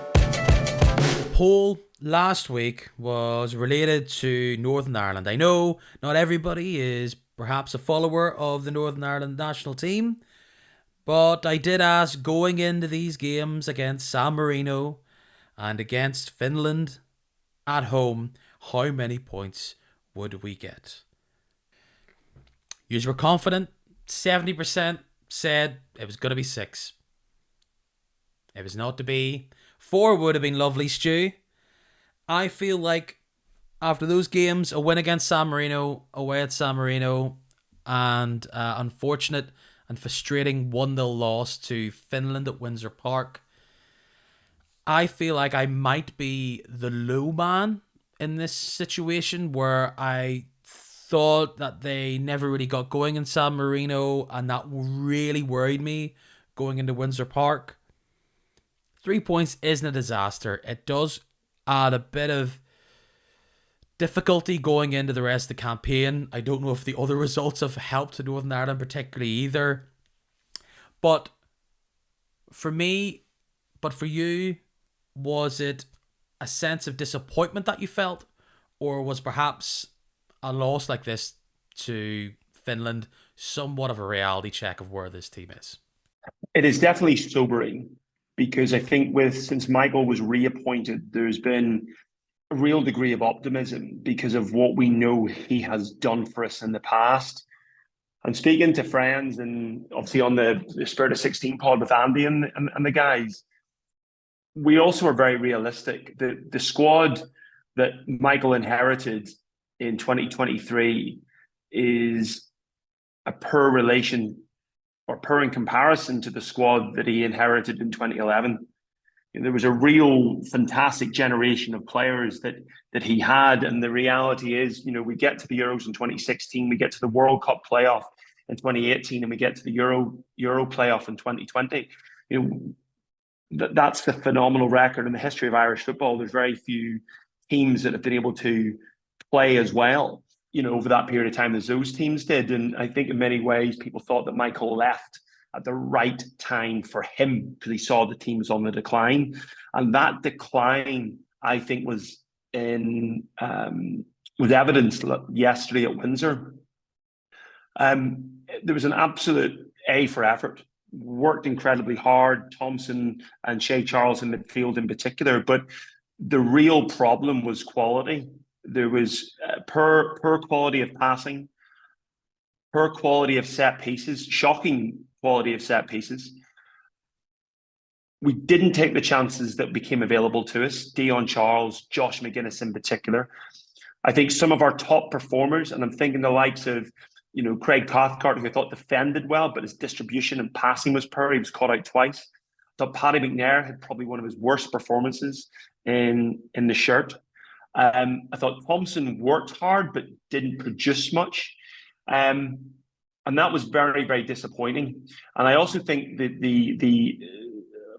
The poll last week was related to Northern Ireland. I know not everybody is perhaps a follower of the Northern Ireland national team, but I did ask, going into these games against San Marino and against Finland at home, how many points would we get? You were confident. 70% said it was going to be 6. It was not to be. 4 would have been lovely, Stu. I feel like after those games, a win against San Marino, away at San Marino, and unfortunate and frustrating 1-0 loss to Finland at Windsor Park, I feel like I might be the low man in this situation, where I thought that they never really got going in San Marino, and that really worried me going into Windsor Park. 3 points isn't a disaster. It does add a bit of difficulty going into the rest of the campaign. I don't know if the other results have helped Northern Ireland particularly either. But for me, but for you, was it a sense of disappointment that you felt, or was perhaps a loss like this to Finland somewhat of a reality check of where this team is? It is definitely sobering because I think with since Michael was reappointed, there's been a real degree of optimism because of what we know he has done for us in the past. I'm speaking to friends and obviously on the Spirit of 16 pod with Andy and the guys. We also are very realistic. The squad that Michael inherited in 2023 is a poor relation or poor in comparison to the squad that he inherited in 2011. There was a real fantastic generation of players that he had, and the reality is, we get to the Euros in 2016, we get to the World Cup playoff in 2018, and we get to the Euro playoff in 2020. That's the phenomenal record in the history of Irish football. There's very few teams that have been able to play as well, over that period of time as those teams did. And I think in many ways, people thought that Michael left at the right time for him because he saw the team was on the decline. And that decline, I think, was evidenced yesterday at Windsor. There was an absolute A for effort. Worked incredibly hard, Thompson and Shea Charles in midfield in particular. But the real problem was quality. There was poor quality of passing, poor quality of set pieces, shocking quality of set pieces. We didn't take the chances that became available to us. Dion Charles, Josh McGuinness in particular. I think some of our top performers, and I'm thinking the likes of Craig Cathcart, who I thought defended well, but his distribution and passing was poor. He was caught out twice. I thought Paddy McNair had probably one of his worst performances in the shirt. I thought Thompson worked hard but didn't produce much. And that was very, very disappointing. And I also think that the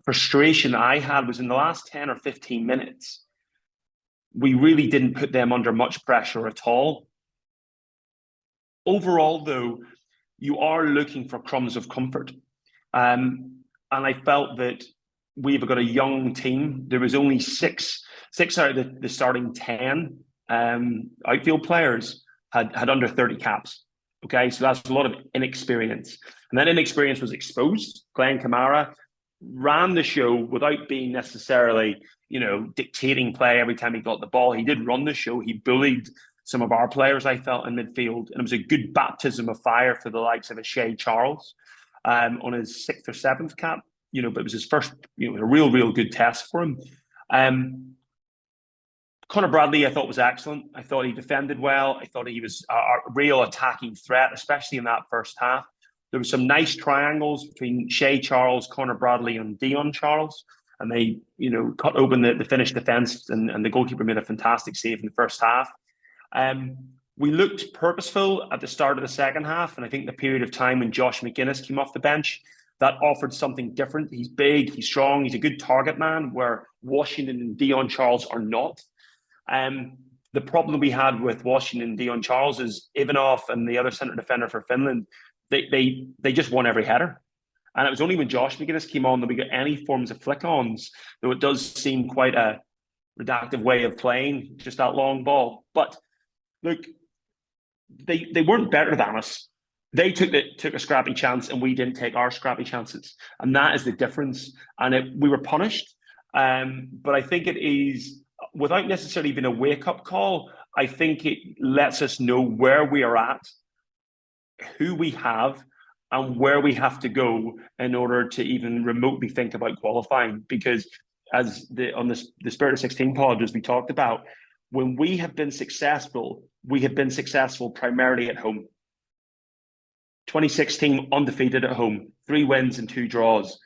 frustration I had was in the last 10 or 15 minutes, we really didn't put them under much pressure at all. Overall, though, you are looking for crumbs of comfort. And I felt that we've got a young team. There was only six out of the starting 10 outfield players had under 30 caps. Okay, so that's a lot of inexperience. And that inexperience was exposed. Glenn Kamara ran the show without being necessarily, dictating play every time he got the ball. He did run the show. He bullied some of our players, I felt, in midfield. And it was a good baptism of fire for the likes of a Shea Charles on his 6th or 7th cap. But it was his first, a real good test for him. Conor Bradley, I thought, was excellent. I thought he defended well. I thought he was a real attacking threat, especially in that first half. There were some nice triangles between Shea Charles, Conor Bradley, and Dion Charles. And they, cut open the Finnish defence, and the goalkeeper made a fantastic save in the first half. We looked purposeful at the start of the second half, and I think the period of time when Josh McGuinness came off the bench, that offered something different. He's big, he's strong, he's a good target man, where Washington and Dion Charles are not. The problem we had with Washington and Dion Charles is Ivanov and the other centre defender for Finland, they just won every header. And it was only when Josh McGuinness came on that we got any forms of flick-ons, though it does seem quite a reductive way of playing, just that long ball. But look, they weren't better than us. They took a scrappy chance, and we didn't take our scrappy chances, and that is the difference. And we were punished, but I think it is, without necessarily being a wake-up call, I think it lets us know where we are at, who we have, and where we have to go in order to even remotely think about qualifying. Because as on the Spirit of 16 pod, as we talked about, when we have been successful primarily at home. 2016 undefeated at home, 3 wins and 2 draws.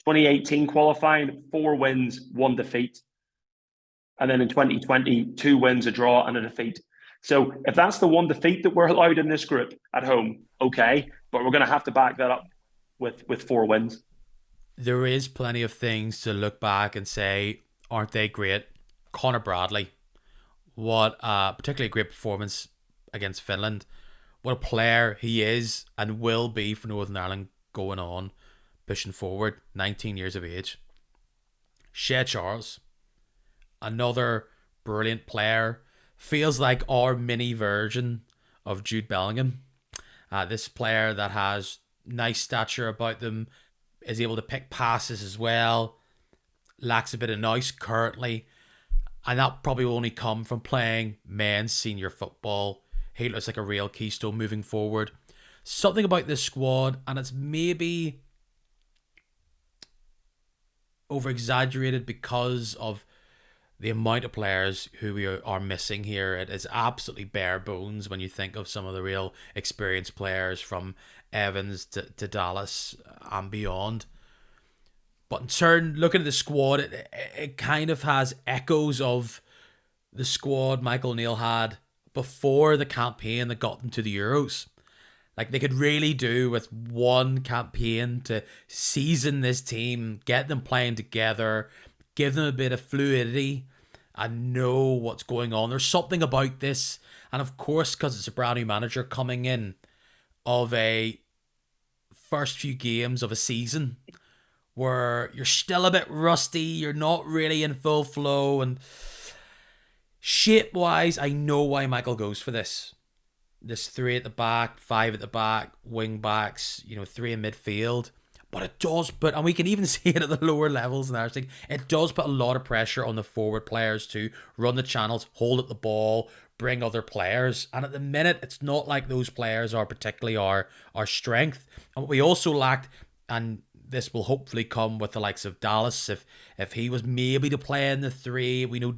2018 qualifying, 4 wins, 1 defeat. And then in 2020, 2 wins, a draw, and a defeat. So if that's the 1 defeat that we're allowed in this group at home, okay, but we're going to have to back that up with 4 wins. There is plenty of things to look back and say, aren't they great? Conor Bradley, what a particularly great performance against Finland. What a player he is and will be for Northern Ireland going on. pushing forward, 19 years of age. Shea Charles, another brilliant player, feels like our mini version of Jude Bellingham. This player that has nice stature about them, is able to pick passes as well, lacks a bit of nous currently, and that probably will only come from playing men's senior football. He looks like a real keystone moving forward. Something about this squad, and it's maybe over exaggerated because of the amount of players who we are missing here. It is absolutely bare bones when you think of some of the real experienced players from Evans to Dallas and beyond. But in turn, looking at the squad, it kind of has echoes of the squad Michael O'Neill had before the campaign that got them to the Euros. Like, they could really do with one campaign to season this team, get them playing together, give them a bit of fluidity, and know what's going on. There's something about this, and of course, because it's a brand new manager coming in, of a first few games of a season where you're still a bit rusty, you're not really in full flow, and shape-wise, I know why Michael goes for this. This 3 at the back, 5 at the back, wing backs, 3 in midfield. But it does put, and we can even see it at the lower levels and everything, it does put a lot of pressure on the forward players to run the channels, hold at the ball, bring other players. And at the minute, it's not like those players are particularly our strength. And what we also lacked, and this will hopefully come with the likes of Dallas, if he was maybe to play in the 3, we know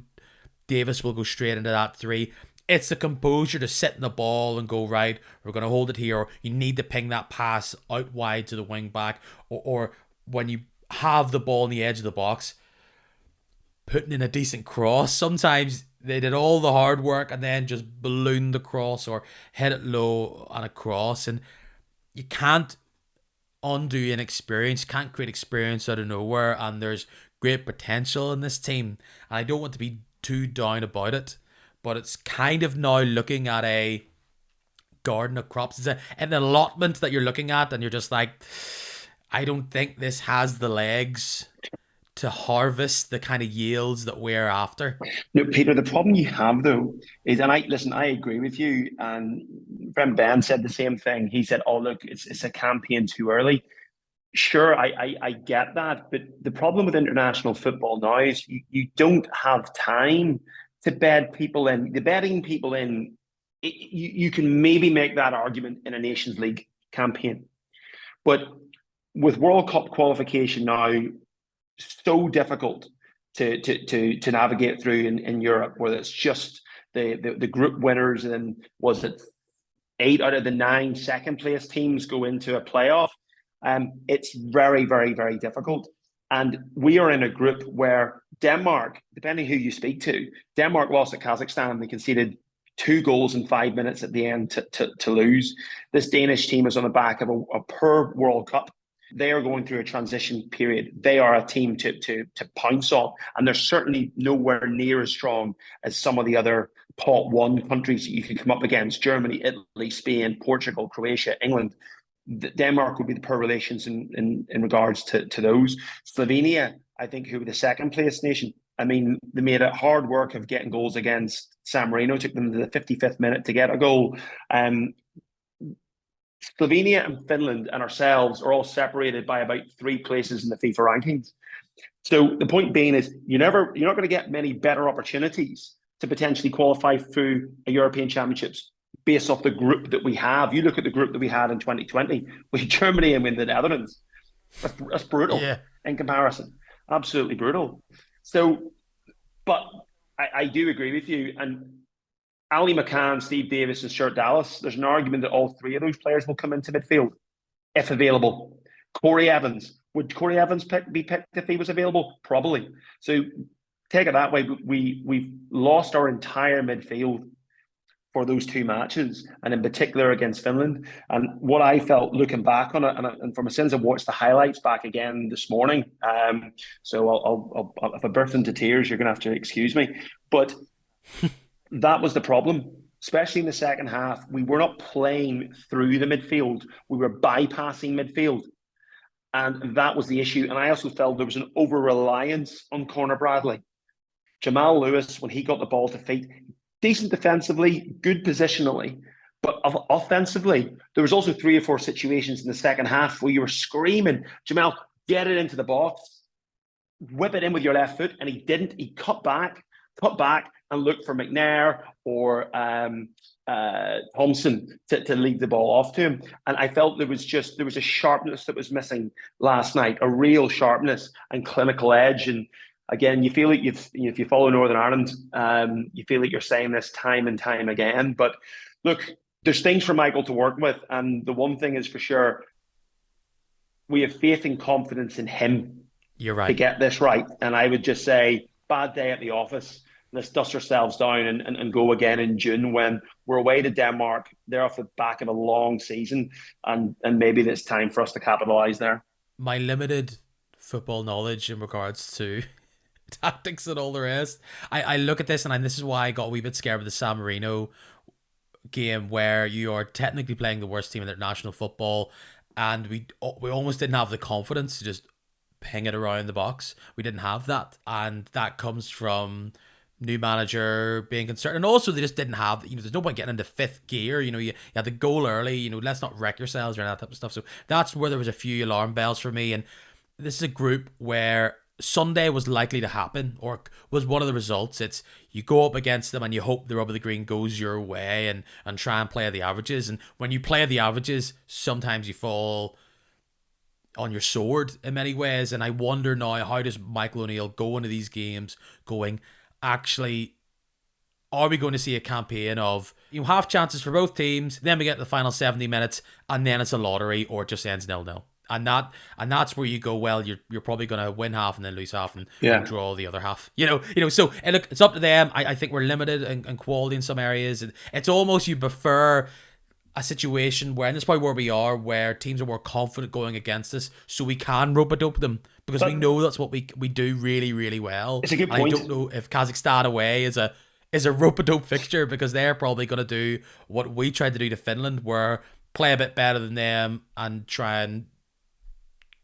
Davis will go straight into that 3. It's the composure to sit in the ball and go, right, we're going to hold it here. Or you need to ping that pass out wide to the wing back. Or when you have the ball on the edge of the box, putting in a decent cross. Sometimes they did all the hard work and then just balloon the cross or hit it low on a cross. And you can't undo an experience, can't create experience out of nowhere. And there's great potential in this team. And I don't want to be too down about it. But it's kind of now looking at a garden of crops. It's an allotment that you're looking at, and you're just like, I don't think this has the legs to harvest the kind of yields that we're after. No, Peter, the problem you have though is, and I agree with you. And friend Ben said the same thing. He said, "Oh, look, it's a campaign too early." Sure, I get that, but the problem with international football now is you don't have time to bed people in. The bedding people in, you can maybe make that argument in a Nations League campaign. But with World Cup qualification now so difficult to navigate through in Europe, where it's just the group winners, and was it 8 out of the 9 second place teams go into a playoff? It's very, very, very difficult. And we are in a group where Denmark, depending who you speak to, Denmark lost at Kazakhstan. They conceded 2 goals in 5 minutes at the end to lose. This Danish team is on the back of a poor World Cup. They are going through a transition period. They are a team to pounce on, and they're certainly nowhere near as strong as some of the other pot 1 countries that you could come up against: Germany, Italy, Spain, Portugal, Croatia, England. Denmark would be the poor relations in regards to those. Slovenia, I think, who were the second place nation. I mean, they made it hard work of getting goals against San Marino. It took them to the 55th minute to get a goal. Slovenia and Finland and ourselves are all separated by about 3 places in the FIFA rankings. So the point being is, you're not going to get many better opportunities to potentially qualify through a European Championships based off the group that we have. You look at the group that we had in 2020 with Germany and with the Netherlands. That's brutal in comparison. Absolutely brutal. So, but I do agree with you. And Ali McCann, Steve Davis, and Stuart Dallas, there's an argument that all 3 of those players will come into midfield if available. Corey Evans. Would Corey Evans be picked if he was available? Probably. So take it that way. We've lost our entire midfield for those 2 matches, and in particular against Finland. And what I felt looking back on it, and from a sense, I've watched the highlights back again this morning. So I'll if I burst into tears, you're going to have to excuse me. But that was the problem, especially in the second half. We were not playing through the midfield. We were bypassing midfield. And that was the issue. And I also felt there was an over reliance on Conor Bradley. Jamal Lewis, when he got the ball to feet, decent defensively, good positionally. But offensively, there was also 3 or 4 situations in the second half where you were screaming, Jamal, get it into the box, whip it in with your left foot. And he didn't. He cut back, and looked for McNair or Thompson to leave the ball off to him. And I felt there was a sharpness that was missing last night, a real sharpness and clinical edge. And again, you feel like if you follow Northern Ireland, you feel like you're saying this time and time again. But look, there's things for Michael to work with. And the one thing is for sure, we have faith and confidence in him. You're right. To get this right. And I would just say, bad day at the office. Let's dust ourselves down and go again in June when we're away to Denmark. They're off the back of a long season. And maybe it's time for us to capitalise there. My limited football knowledge in regards to tactics and all the rest, I look at this and this is why I got a wee bit scared with the San Marino game, where you are technically playing the worst team in international football, and we almost didn't have the confidence to just ping it around the box. We didn't have that, and that comes from new manager being concerned, and also they just didn't have, there's no point getting into fifth gear. You had the goal early, let's not wreck yourselves or that type of stuff. So that's where there was a few alarm bells for me. And this is a group where Sunday was likely to happen, or was one of the results. It's you go up against them and you hope the rub of the green goes your way and try and play the averages. And when you play the averages, sometimes you fall on your sword in many ways. And I wonder now, how does Michael O'Neill go into these games going, actually, are we going to see a campaign of half chances for both teams, then we get the final 70 minutes, and then it's a lottery, or it just ends 0-0? And that's where you go, well, you're probably going to win half and then lose half and draw the other half. So and look, it's up to them. I think we're limited in quality in some areas. And it's almost you prefer a situation where, and that's probably where we are, where teams are more confident going against us, so we can rope-a-dope them, because we know that's what we do really, really well. It's a good point. I don't know if Kazakhstan away is a rope-a-dope fixture, because they're probably going to do what we tried to do to Finland, where play a bit better than them and try and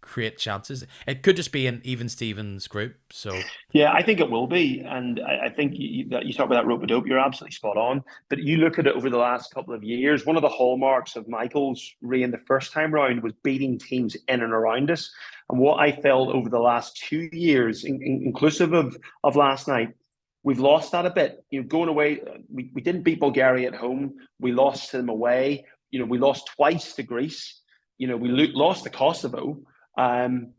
create chances. It could just be an even Stevens group. So yeah, I think it will be. And I think you talk about that rope-a-dope, you're absolutely spot on. But you look at it over the last couple of years, one of the hallmarks of Michael's reign the first time round was beating teams in and around us. And what I felt over the last 2 years, inclusive of last night, we've lost that a bit. Going away, we didn't beat Bulgaria at home. We lost to them away. We lost twice to Greece. We lost to Kosovo. And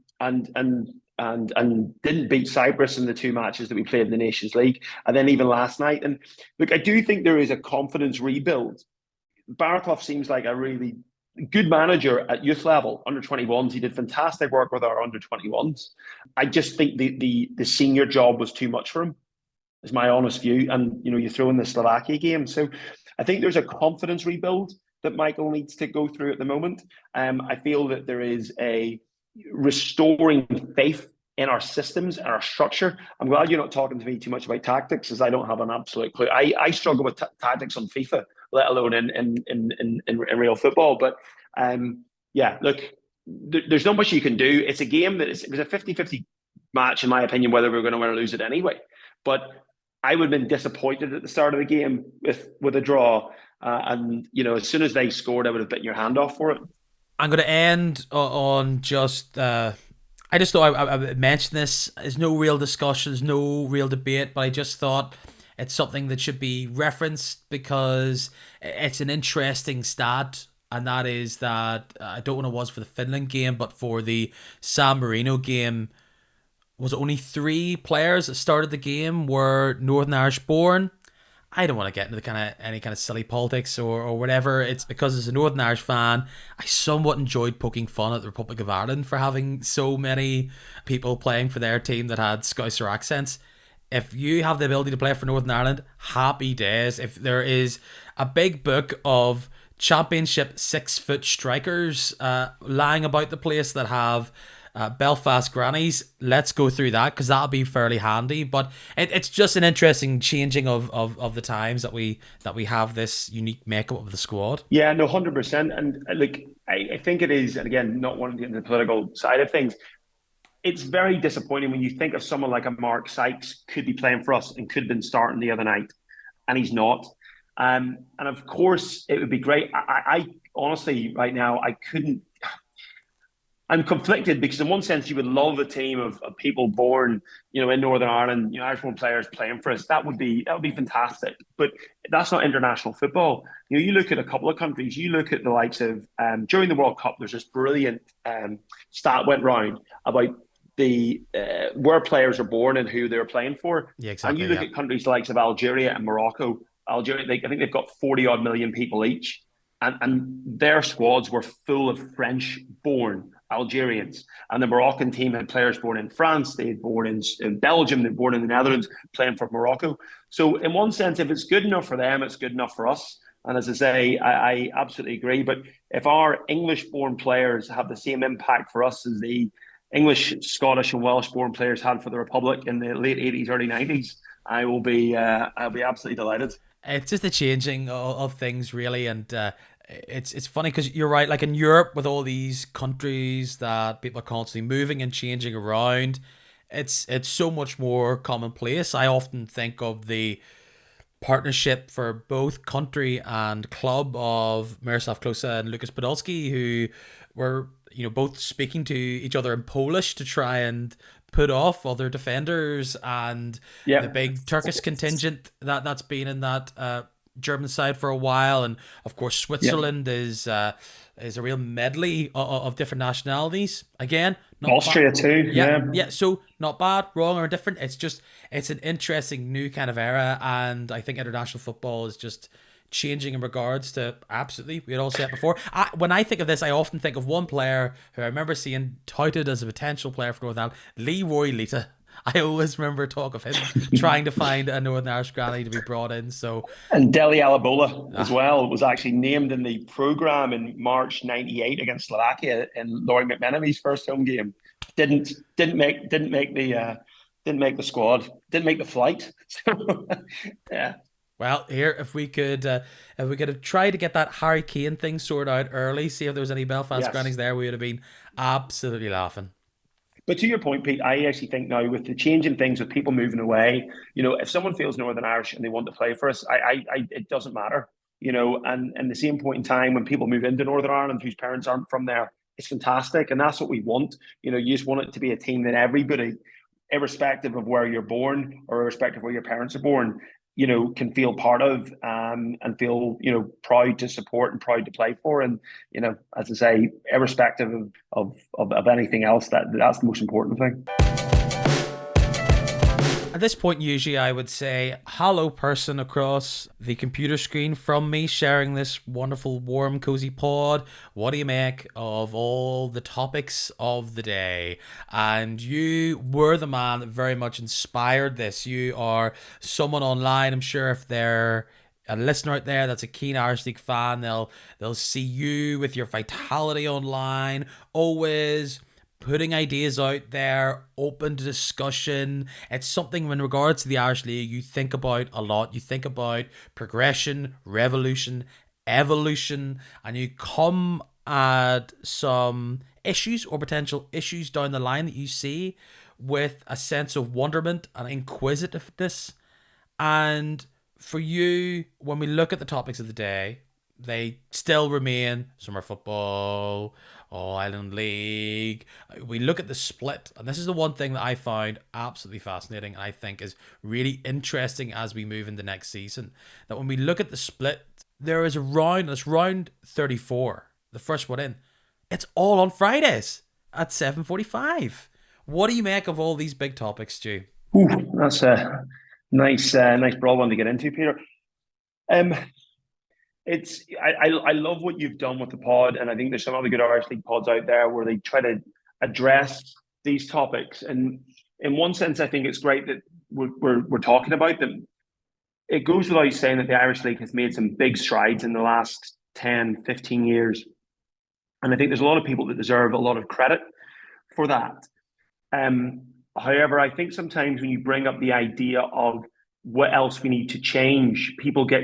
didn't beat Cyprus in the 2 matches that we played in the Nations League, and then even last night. And look, I do think there is a confidence rebuild. Baraklov seems like a really good manager at youth level, under 21s. He did fantastic work with our under 21s. I just think the senior job was too much for him, is my honest view. And you throw in the Slovakia game, so I think there's a confidence rebuild that Michael needs to go through at the moment. I feel that there is a restoring faith in our systems and our structure. I'm glad you're not talking to me too much about tactics, as I don't have an absolute clue. I struggle with tactics on FIFA, let alone in real football. But look, there's not much you can do. It's a game that it was a 50-50 match, in my opinion, whether we're going to win or lose it anyway. But I would have been disappointed at the start of the game with a draw. And as soon as they scored, I would have bitten your hand off for it. I'm going to end on just... I just thought I would mention this. There's no real discussion, there's no real debate, but I just thought it's something that should be referenced, because it's an interesting stat, and that is that, I don't know what it was for the Finland game, but for the San Marino game, was it only 3 players that started the game were Northern Irish born? I don't want to get into any kind of silly politics or whatever. It's because as a Northern Irish fan, I somewhat enjoyed poking fun at the Republic of Ireland for having so many people playing for their team that had Scouser accents. If you have the ability to play for Northern Ireland, happy days. If there is a big book of Championship 6-foot strikers lying about the place that have Belfast Grannies. Let's go through that because that'll be fairly handy. But it's just an interesting changing of the times that we have this unique makeup of the squad. Yeah, no, 100%. And like, I think it is, and again, not wanting to get into the political side of things, it's very disappointing when you think of someone like a Mark Sykes could be playing for us and could have been starting the other night, and he's not. And of course, it would be great. I honestly, right now, I couldn't. I'm conflicted because in one sense you would love a team of people born, in Northern Ireland, Irish-born players playing for us. That would be fantastic. But that's not international football. You look at a couple of countries. You look at the likes of during the World Cup. There's this brilliant stat went round about the where players are born and who they're playing for. Yeah, And you exactly. look Yeah. at countries like of Algeria and Morocco. Algeria, I think they've got 40 odd million people each, and their squads were full of French-born Algerians. And the Moroccan team had players born in France, they had born in Belgium, they'd born in the Netherlands, playing for Morocco. So, in one sense, if it's good enough for them, it's good enough for us. And as I say, I absolutely agree. But if our English born players have the same impact for us as the English, Scottish, and Welsh born players had for the Republic in the late 80s, early 90s, I'll be absolutely delighted. It's just the changing of things, really, and it's funny because you're right. Like in Europe, with all these countries that people are constantly moving and changing around, it's so much more commonplace. I often think of the partnership for both country and club of Miroslav Klose and Lucas Podolski, who were both speaking to each other in Polish to try and put off other defenders, and the Yeah, big Turkish contingent that's been in that German side for a while, and of course yeah. Switzerland is a real medley of different nationalities. Again, not bad. Austria too. Yeah, Yeah. yeah. So not bad, wrong, or indifferent. It's an interesting new kind of era, and I think international football is just changing in regards to absolutely. We had all said it before. When I think of this, I often think of one player who I remember seeing touted as a potential player for Northern Ireland, Leroy Lita. I always remember talk of him trying to find a Northern Irish granny to be brought in. So And Deli Alabola as ah, well was actually named in the program in March '98 against Slovakia in Laurie McMenamin's first home game. Didn't make the squad. Didn't make the flight. So, yeah. well, here if we could have tried to get that Harry Kane thing sorted out early, see if there was any Belfast Yes. grannies there, we would have been absolutely laughing. But to your point, Pete, I actually think now with the change in things, with people moving away, if someone feels Northern Irish and they want to play for us, it doesn't matter, and the same point in time when people move into Northern Ireland whose parents aren't from there, it's fantastic. And that's what we want. You just want it to be a team that everybody, irrespective of where you're born or irrespective of where your parents are born, can feel part of, and feel, proud to support and proud to play for. And, as I say, irrespective of anything else, that's the most important thing. At this point, usually I would say, hello, person across the computer screen from me sharing this wonderful, warm, cozy pod. What do you make of all the topics of the day? And you were the man that very much inspired this. You are someone online, I'm sure if they're a listener out there that's a keen Irish League fan, they'll see you with your vitality online, always putting ideas out there, open to discussion. It's something in regards to the Irish League you think about a lot. You think about progression, revolution, evolution, and you come at some issues or potential issues down the line that you see with a sense of wonderment and inquisitiveness. And for you, when we look at the topics of the day, they still remain summer football, All Ireland League. We look at the split, and this is the one thing that I found absolutely fascinating and I think is really interesting as we move into next season. That when we look at the split, there is a round, it's round 34, the first one in. It's all on Fridays at 7:45. What do you make of all these big topics, Stu? Ooh, that's a nice broad one to get into, Peter. Um, I love what you've done with the pod, and I think there's some other good Irish League pods out there where they try to address these topics. And in one sense, I think it's great that we're talking about them. It goes without saying that the Irish League has made some big strides in the last 10, 15 years. And I think there's a lot of people that deserve a lot of credit for that. Um, However, I think sometimes when you bring up the idea of what else we need to change, people get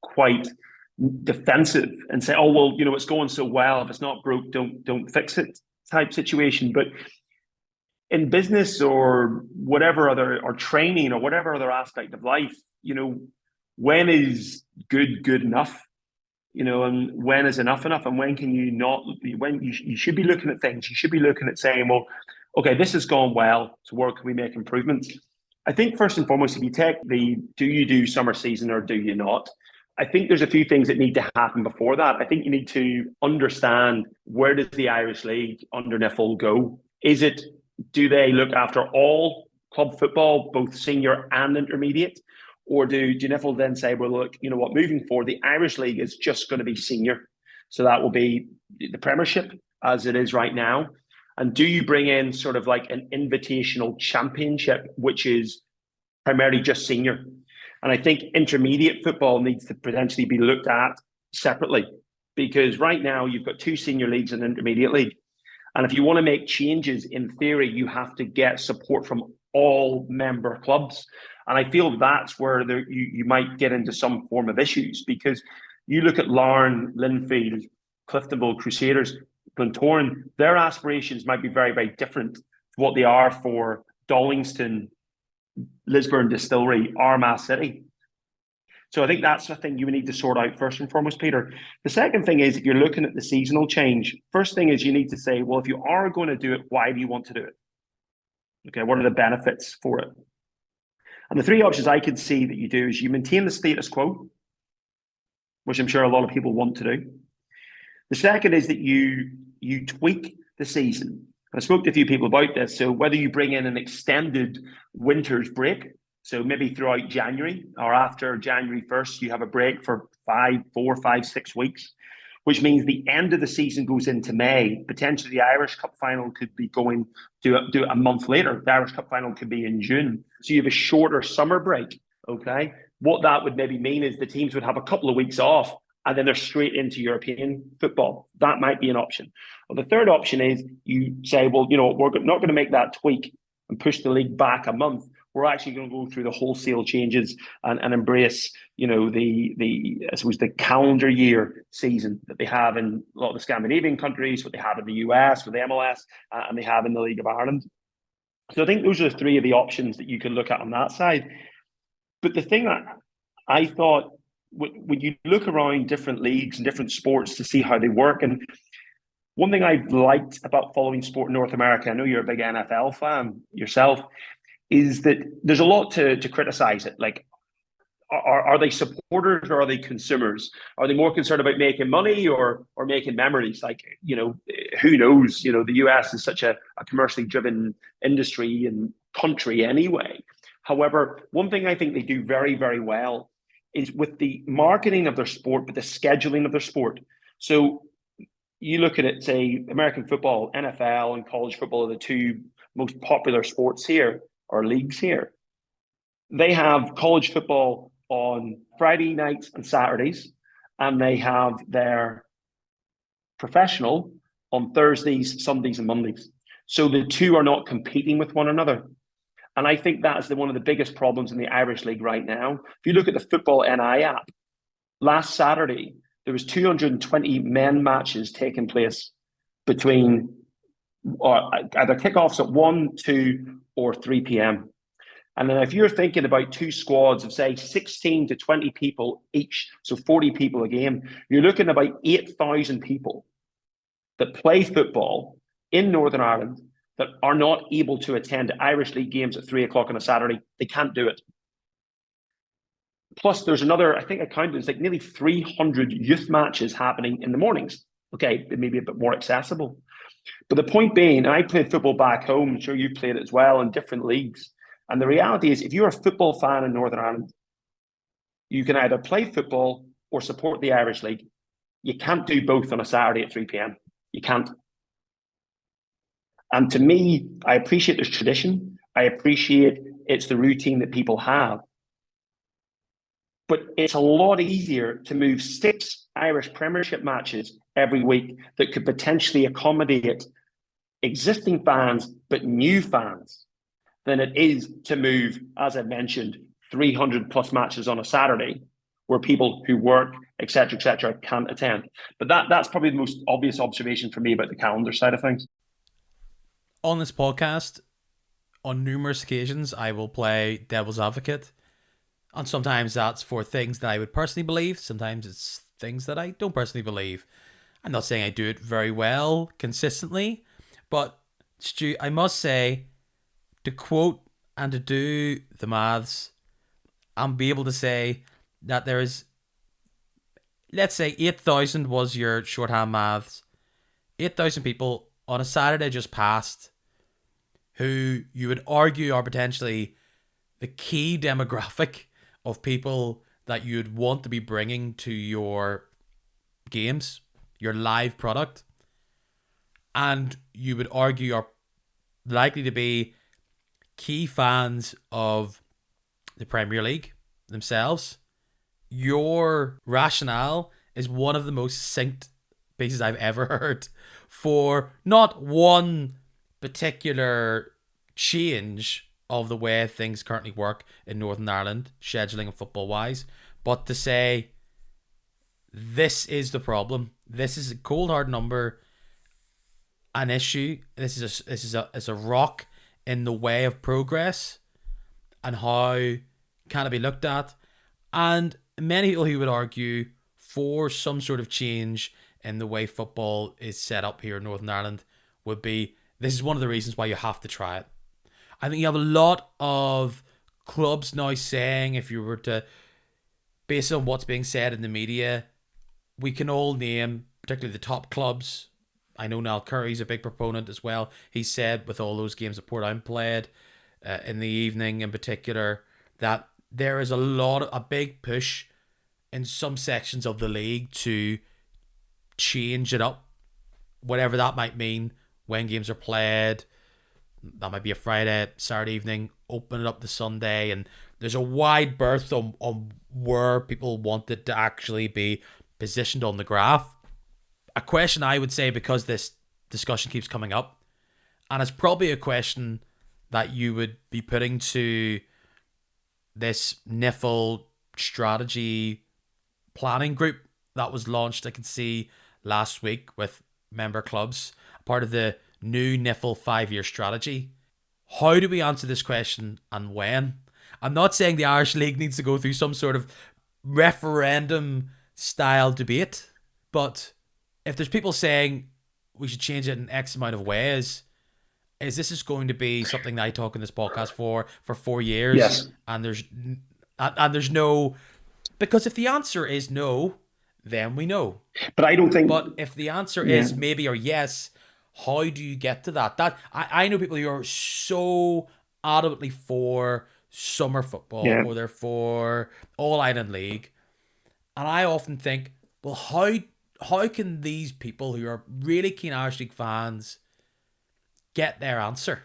quite defensive and say, "Oh, well, it's going so well. If it's not broke, don't fix it," type situation. But in business or whatever other, or training or whatever other aspect of life, when is good enough? And when is enough enough? And when can you not? When you should be looking at things, you should be looking at saying, well, okay, this has gone well. So where can we make improvements? I think first and foremost, if you take do you do summer season or do you not? I think there's a few things that need to happen before that. I think you need to understand, where does the Irish League under Linfield go? Do they look after all club football, both senior and intermediate? Or do Linfield then say, well, look, you know what, moving forward, the Irish League is just going to be senior. So that will be the Premiership as it is right now. And do you bring in sort of like an invitational championship, which is primarily just senior? And I think intermediate football needs to potentially be looked at separately, because right now you've got two senior leagues and an intermediate league. And if you want to make changes, in theory, you have to get support from all member clubs. And I feel that's where you might get into some form of issues, because you look at Larne, Linfield, Cliftonville, Crusaders, Glentoran, their aspirations might be very, very different to what they are for Dollingston, Lisburn Distillery, Armagh City. So I think that's the thing you need to sort out first and foremost, Peter. The second thing is, if you're looking at the seasonal change, first thing is you need to say, well, if you are going to do it, why do you want to do it? Okay, what are the benefits for it? And the three options I could see that you do is you maintain the status quo, which I'm sure a lot of people want to do. The second is that you tweak the season. I spoke to a few people about this. So whether you bring in an extended winter's break, so maybe throughout January or after January 1st, you have a break for 4, 5, 6 weeks, which means the end of the season goes into May. Potentially the Irish Cup final could be going to do it a month later. The Irish Cup final could be in June. So you have a shorter summer break, okay? What that would maybe mean is the teams would have a couple of weeks off and then they're straight into European football. That might be an option. Well, the third option is you say, well, we're not going to make that tweak and push the league back a month. We're actually going to go through the wholesale changes and embrace, I suppose the calendar year season that they have in a lot of the Scandinavian countries, what they have in the US with the MLS, and they have in the League of Ireland. So I think those are the three of the options that you can look at on that side. But the thing that I thought, when you look around different leagues and different sports to see how they work, and one thing I've liked about following sport in North America, I know you're a big NFL fan yourself, is that there's a lot to criticize it. Like, are they supporters or are they consumers? Are they more concerned about making money or making memories? Like, who knows? The US is such a commercially driven industry and country anyway. However, one thing I think they do very, very well is with the marketing of their sport, but the scheduling of their sport. So you look at it, say, American football, NFL, and college football are the two most popular sports here, or leagues here. They have college football on Friday nights and Saturdays, and they have their professional on Thursdays, Sundays, and Mondays. So the two are not competing with one another. And I think that is one of the biggest problems in the Irish League right now. If you look at the Football NI app, last Saturday, there was 220 men matches taking place between either kickoffs at 1, 2, or 3 p.m. And then if you're thinking about two squads of, say, 16 to 20 people each, so 40 people a game, you're looking at about 8,000 people that play football in Northern Ireland that are not able to attend Irish League games at 3 o'clock on a Saturday. They can't do it. Plus, there's another, I think I counted, it's like nearly 300 youth matches happening in the mornings. Okay, it may be a bit more accessible. But the point being, and I played football back home, I'm sure you played it as well in different leagues. And the reality is, if you're a football fan in Northern Ireland, you can either play football or support the Irish League. You can't do both on a Saturday at 3 p.m. You can't. And to me, I appreciate there's tradition. I appreciate it's the routine that people have. But it's a lot easier to move 6 Irish Premiership matches every week that could potentially accommodate existing fans, but new fans, than it is to move, as I mentioned, 300 plus matches on a Saturday where people who work, etc., can't attend. But that's probably the most obvious observation for me about the calendar side of things. On this podcast, on numerous occasions, I will play devil's advocate. And sometimes that's for things that I would personally believe. Sometimes it's things that I don't personally believe. I'm not saying I do it very well consistently, but Stu, I must say, to quote and to do the maths, and be able to say that there is, let's say 8,000 was your shorthand maths, 8,000 people on a Saturday just passed who you would argue are potentially the key demographic of people that you'd want to be bringing to your games, your live product, and you would argue are likely to be key fans of the Premier League themselves. Your rationale is one of the most succinct pieces I've ever heard for not one particular change of the way things currently work in Northern Ireland, scheduling and football wise, but to say this is the problem. This is a cold hard number, an issue. This is a rock in the way of progress and how can it be looked at. And many people who would argue for some sort of change in the way football is set up here in Northern Ireland would be, this is one of the reasons why you have to try it. I think you have a lot of clubs now saying, if you were to, based on what's being said in the media, we can all name, particularly the top clubs. I know Niall Curry's a big proponent as well. He said with all those games that Portdown played in the evening in particular, that there is a big push in some sections of the league to change it up, whatever that might mean, when games are played. That might be a Friday, Saturday evening, open it up to Sunday, and there's a wide berth on where people want it to actually be positioned on the graph. A question I would say, because this discussion keeps coming up, and it's probably a question that you would be putting to this NIFL strategy planning group that was launched, I can see, last week with member clubs, part of the new NIFL 5-year strategy. How do we answer this question and when? I'm not saying the Irish League needs to go through some sort of referendum style debate, but if there's people saying we should change it in X amount of ways, is this just going to be something that I talk in this podcast for 4 years? Yes. And there's no, because if the answer is no, then we know. But I don't think. But if the answer is maybe or yes, how do you get to that? That I know people who are so adamantly for summer football, or they're for All Ireland League, and I often think, well, how can these people who are really keen Irish League fans get their answer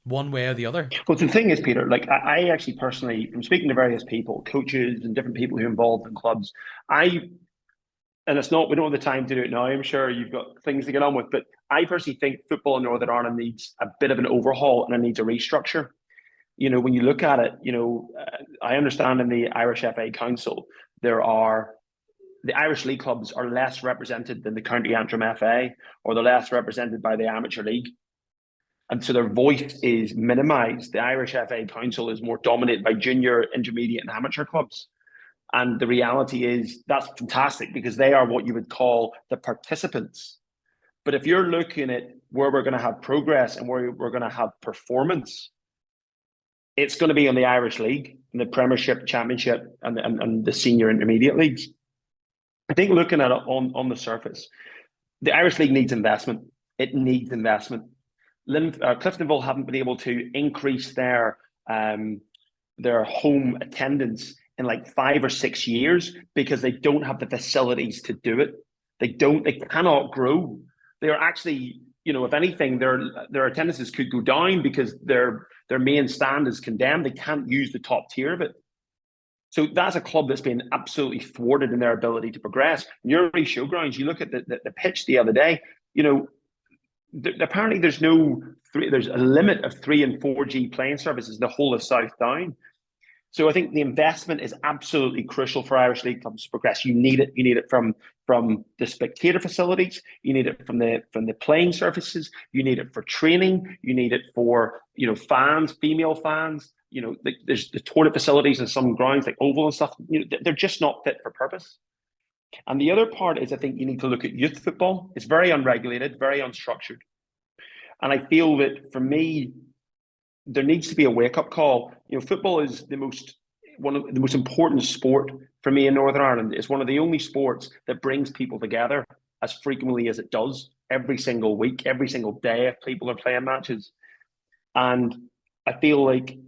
one way or the other? Well, the thing is, Peter, like I actually personally, from speaking to various people, coaches and different people who are involved in clubs, and it's not, we don't have the time to do it now. I'm sure you've got things to get on with, but I personally think football in Northern Ireland needs a bit of an overhaul and it needs a restructure. You know, when you look at it, I understand in the Irish FA Council, the Irish League clubs are less represented than the County Antrim FA, or they're less represented by the Amateur League. And so their voice is minimised. The Irish FA Council is more dominated by junior, intermediate and amateur clubs. And the reality is that's fantastic because they are what you would call the participants. But if you're looking at where we're going to have progress and where we're going to have performance, it's going to be on the Irish League, and the Premiership, Championship, and the senior intermediate leagues. I think looking at it on the surface, the Irish League needs investment. It needs investment. Cliftonville haven't been able to increase their home attendance in like 5 or 6 years because they don't have the facilities to do it. They cannot grow. They are actually, if anything, their attendances could go down because their main stand is condemned. They can't use the top tier of it. So that's a club that's been absolutely thwarted in their ability to progress. Newry Showgrounds, you look at the pitch the other day, apparently there's no three. There's a limit of 3 and 4G playing services in the whole of South Down. So I think the investment is absolutely crucial for Irish League clubs to progress. You need it. You need it from the spectator facilities. You need it from the playing surfaces. You need it for training. You need it for fans, female fans. There's the toilet facilities in some grounds like Oval and stuff. They're just not fit for purpose. And the other part is I think you need to look at youth football. It's very unregulated, very unstructured. And I feel that for me, there needs to be a wake-up call. Football is one of the most important sport for me in Northern Ireland. It's one of the only sports that brings people together as frequently as it does every single week, every single day if people are playing matches. And I feel like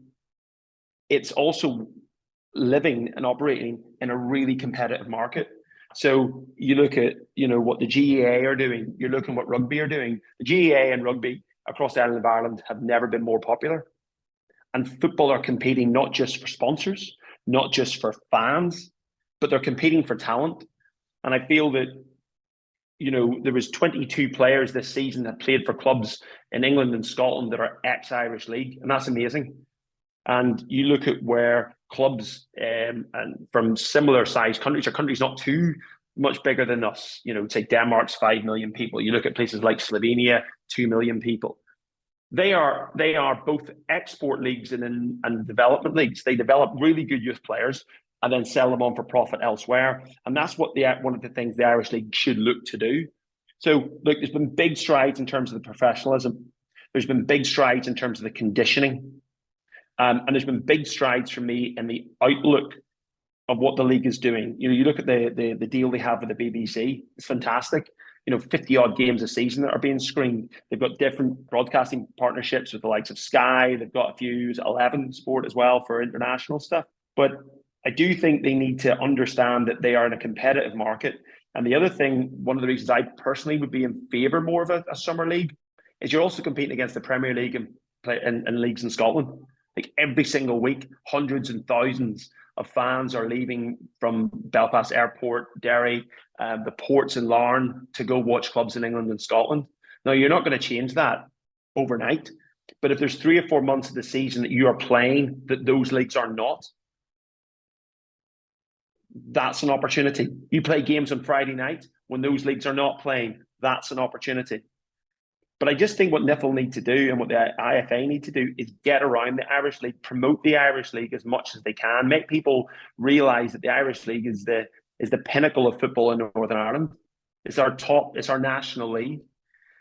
it's also living and operating in a really competitive market. So you look at what the GAA are doing. You're looking at what rugby are doing. The GAA and rugby across the island of Ireland have never been more popular. And football are competing not just for sponsors, not just for fans, but they're competing for talent. And I feel that there was 22 players this season that played for clubs in England and Scotland that are ex-Irish League, and that's amazing. And you look at where clubs and from similar sized countries or countries not too much bigger than us, say Denmark's 5 million people. You look at places like Slovenia, 2 million people. They are both export leagues and development leagues. They develop really good youth players and then sell them on for profit elsewhere. And that's what one of the things the Irish League should look to do. So look, there's been big strides in terms of the professionalism. There's been big strides in terms of the conditioning. And there's been big strides for me in the outlook of what the league is doing. You look at the deal they have with the BBC. It's fantastic. 50 odd games a season that are being screened. They've got different broadcasting partnerships with the likes of Sky. They've got a few 11 Sport as well for international stuff. But I do think they need to understand that they are in a competitive market. And the other thing, one of the reasons I personally would be in favour more of a summer league is you're also competing against the Premier League and leagues in Scotland. Like every single week, hundreds and thousands of fans are leaving from Belfast Airport, Derry, the ports in Larne to go watch clubs in England and Scotland. Now, you're not going to change that overnight, but if there's 3 or 4 months of the season that you are playing that those leagues are not, that's an opportunity. You play games on Friday night when those leagues are not playing, that's an opportunity. But I just think what NIFL need to do and what the IFA need to do is get around the Irish League, promote the Irish League as much as they can, make people realise that the Irish League is the pinnacle of football in Northern Ireland. It's our national league,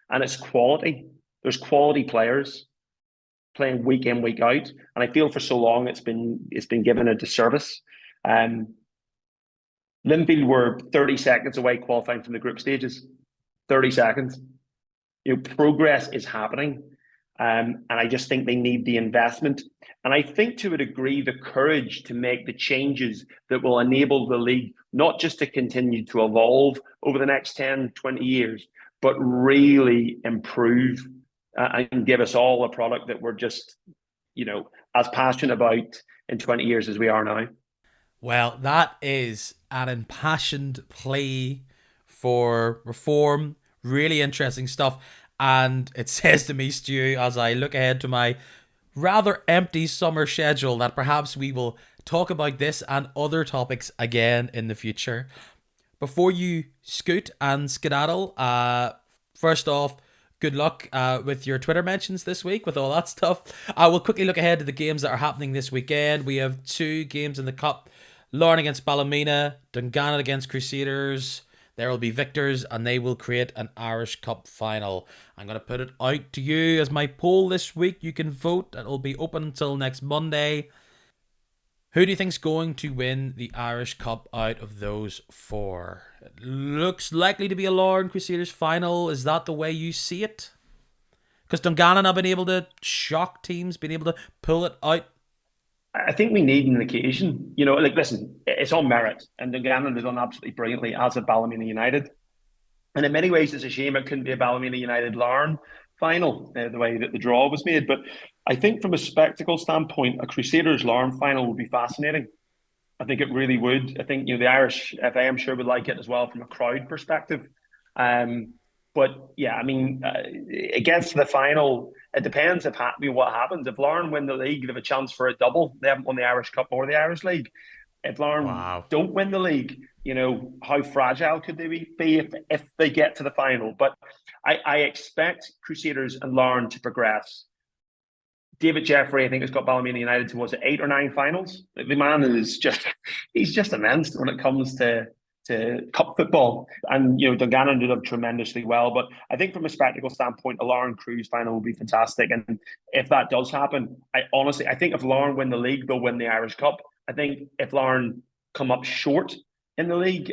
and it's quality. There's quality players playing week in, week out, and I feel for so long it's been given a disservice. Linfield were 30 seconds away qualifying from the group stages. 30 seconds. Progress is happening. And I just think they need the investment. And I think to a degree, the courage to make the changes that will enable the league not just to continue to evolve over the next 10, 20 years, but really improve and give us all a product that we're just, as passionate about in 20 years as we are now. Well, that is an impassioned plea for reform. Really interesting stuff. And it says to me, Stu, as I look ahead to my rather empty summer schedule, that perhaps we will talk about this and other topics again in the future. Before you scoot and skedaddle, first off, good luck with your Twitter mentions this week with all that stuff. I will quickly look ahead to the games that are happening this weekend. We have 2 games in the Cup. Larne against Ballymena, Dungannon against Crusaders. There will be victors and they will create an Irish Cup final. I'm going to put it out to you as my poll this week. You can vote. It will be open until next Monday. Who do you think's going to win the Irish Cup out of those 4? It looks likely to be a Larne Crusaders final. Is that the way you see it? Because Dungannon have been able to shock teams, been able to pull it out. I think we need an occasion. Listen, it's on merit, and Dungannon has done absolutely brilliantly, as a Ballymena United. And in many ways, it's a shame it couldn't be a Ballymena United Larne final, the way that the draw was made. But I think from a spectacle standpoint, a Crusaders Larne final would be fascinating. I think it really would. I think the Irish FA, I'm sure, would like it as well from a crowd perspective. But yeah, I mean, it gets to the final. It depends what happens. If Larne win the league, they have a chance for a double. They haven't won the Irish Cup or the Irish League. If Larne Wow. don't win the league, how fragile could they be if they get to the final? But I expect Crusaders and Larne to progress. David Jeffrey, I think, has got Ballymena United to, was it 8 or 9 finals? The man is he's just immense when it comes to cup football. And Dungannon did tremendously well. But I think from a spectacle standpoint, a Larne Cruise final will be fantastic. And if that does happen, I think if Larne win the league, they'll win the Irish Cup. I think if Larne come up short in the league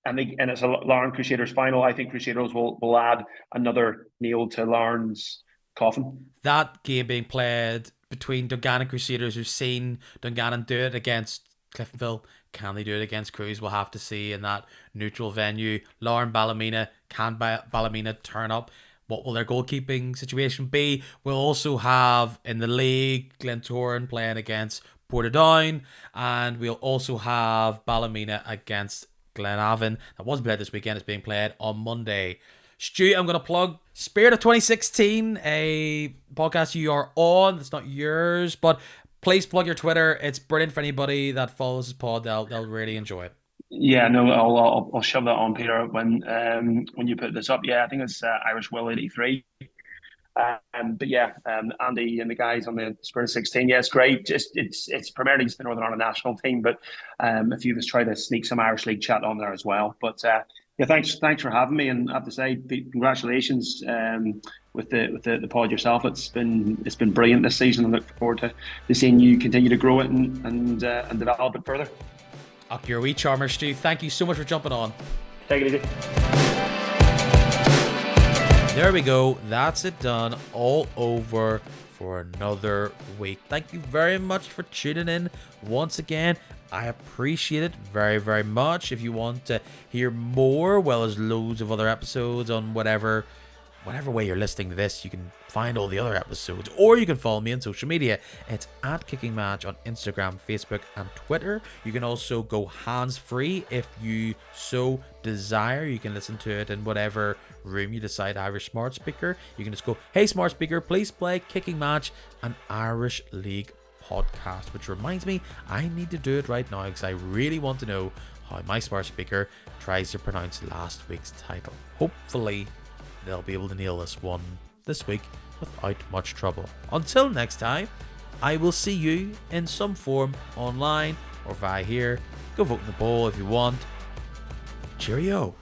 and it's a Larne Crusaders final, I think Crusaders will add another nail to Larne's coffin. That game being played between Dungannon Crusaders, who've seen Dungannon do it against Cliftonville. Can they do it against Crews? We'll have to see in that neutral venue. Larne Ballymena, can Ballymena turn up? What will their goalkeeping situation be? We'll also have in the league Glentoran playing against Portadown, and we'll also have Ballymena against Glenavon. That wasn't played this weekend. It's being played on Monday. Stu, I'm going to plug Spirit of 2016, a podcast you are on. It's not yours, but please plug your Twitter. It's brilliant for anybody that follows this pod. They'll really enjoy it. Yeah, no, I'll shove that on, Peter, when you put this up. Yeah, I think it's Irish Will 83. But yeah, Andy and the guys on the Spirit of 16. Yeah, it's great. Just it's primarily just the Northern Ireland national team, but a few of us try to sneak some Irish League chat on there as well. But yeah, thanks for having me, and I have to say, congratulations with the pod yourself. It's been brilliant this season. I look forward to seeing you continue to grow it and develop it further. You're a wee charmer, Stu. Thank you so much for jumping on. Take it easy. There we go. That's it done. All over for another week. Thank you very much for tuning in once again. I appreciate it very, very much. If you want to hear more, well, there's loads of other episodes on whatever way you're listening to this. You can find all the other episodes, or you can follow me on social media. It's at Kicking Match on Instagram, Facebook, and Twitter. You can also go hands-free if you so desire. You can listen to it in whatever room you decide. Irish smart speaker. You can just go, "Hey, smart speaker, please play Kicking Match, an Irish League podcast," which reminds me, I need to do it right now because I really want to know how my smart speaker tries to pronounce last week's title. Hopefully they'll be able to nail this one this week without much trouble. Until next time, I will see you in some form online or via here. Go vote in the poll if you want. Cheerio.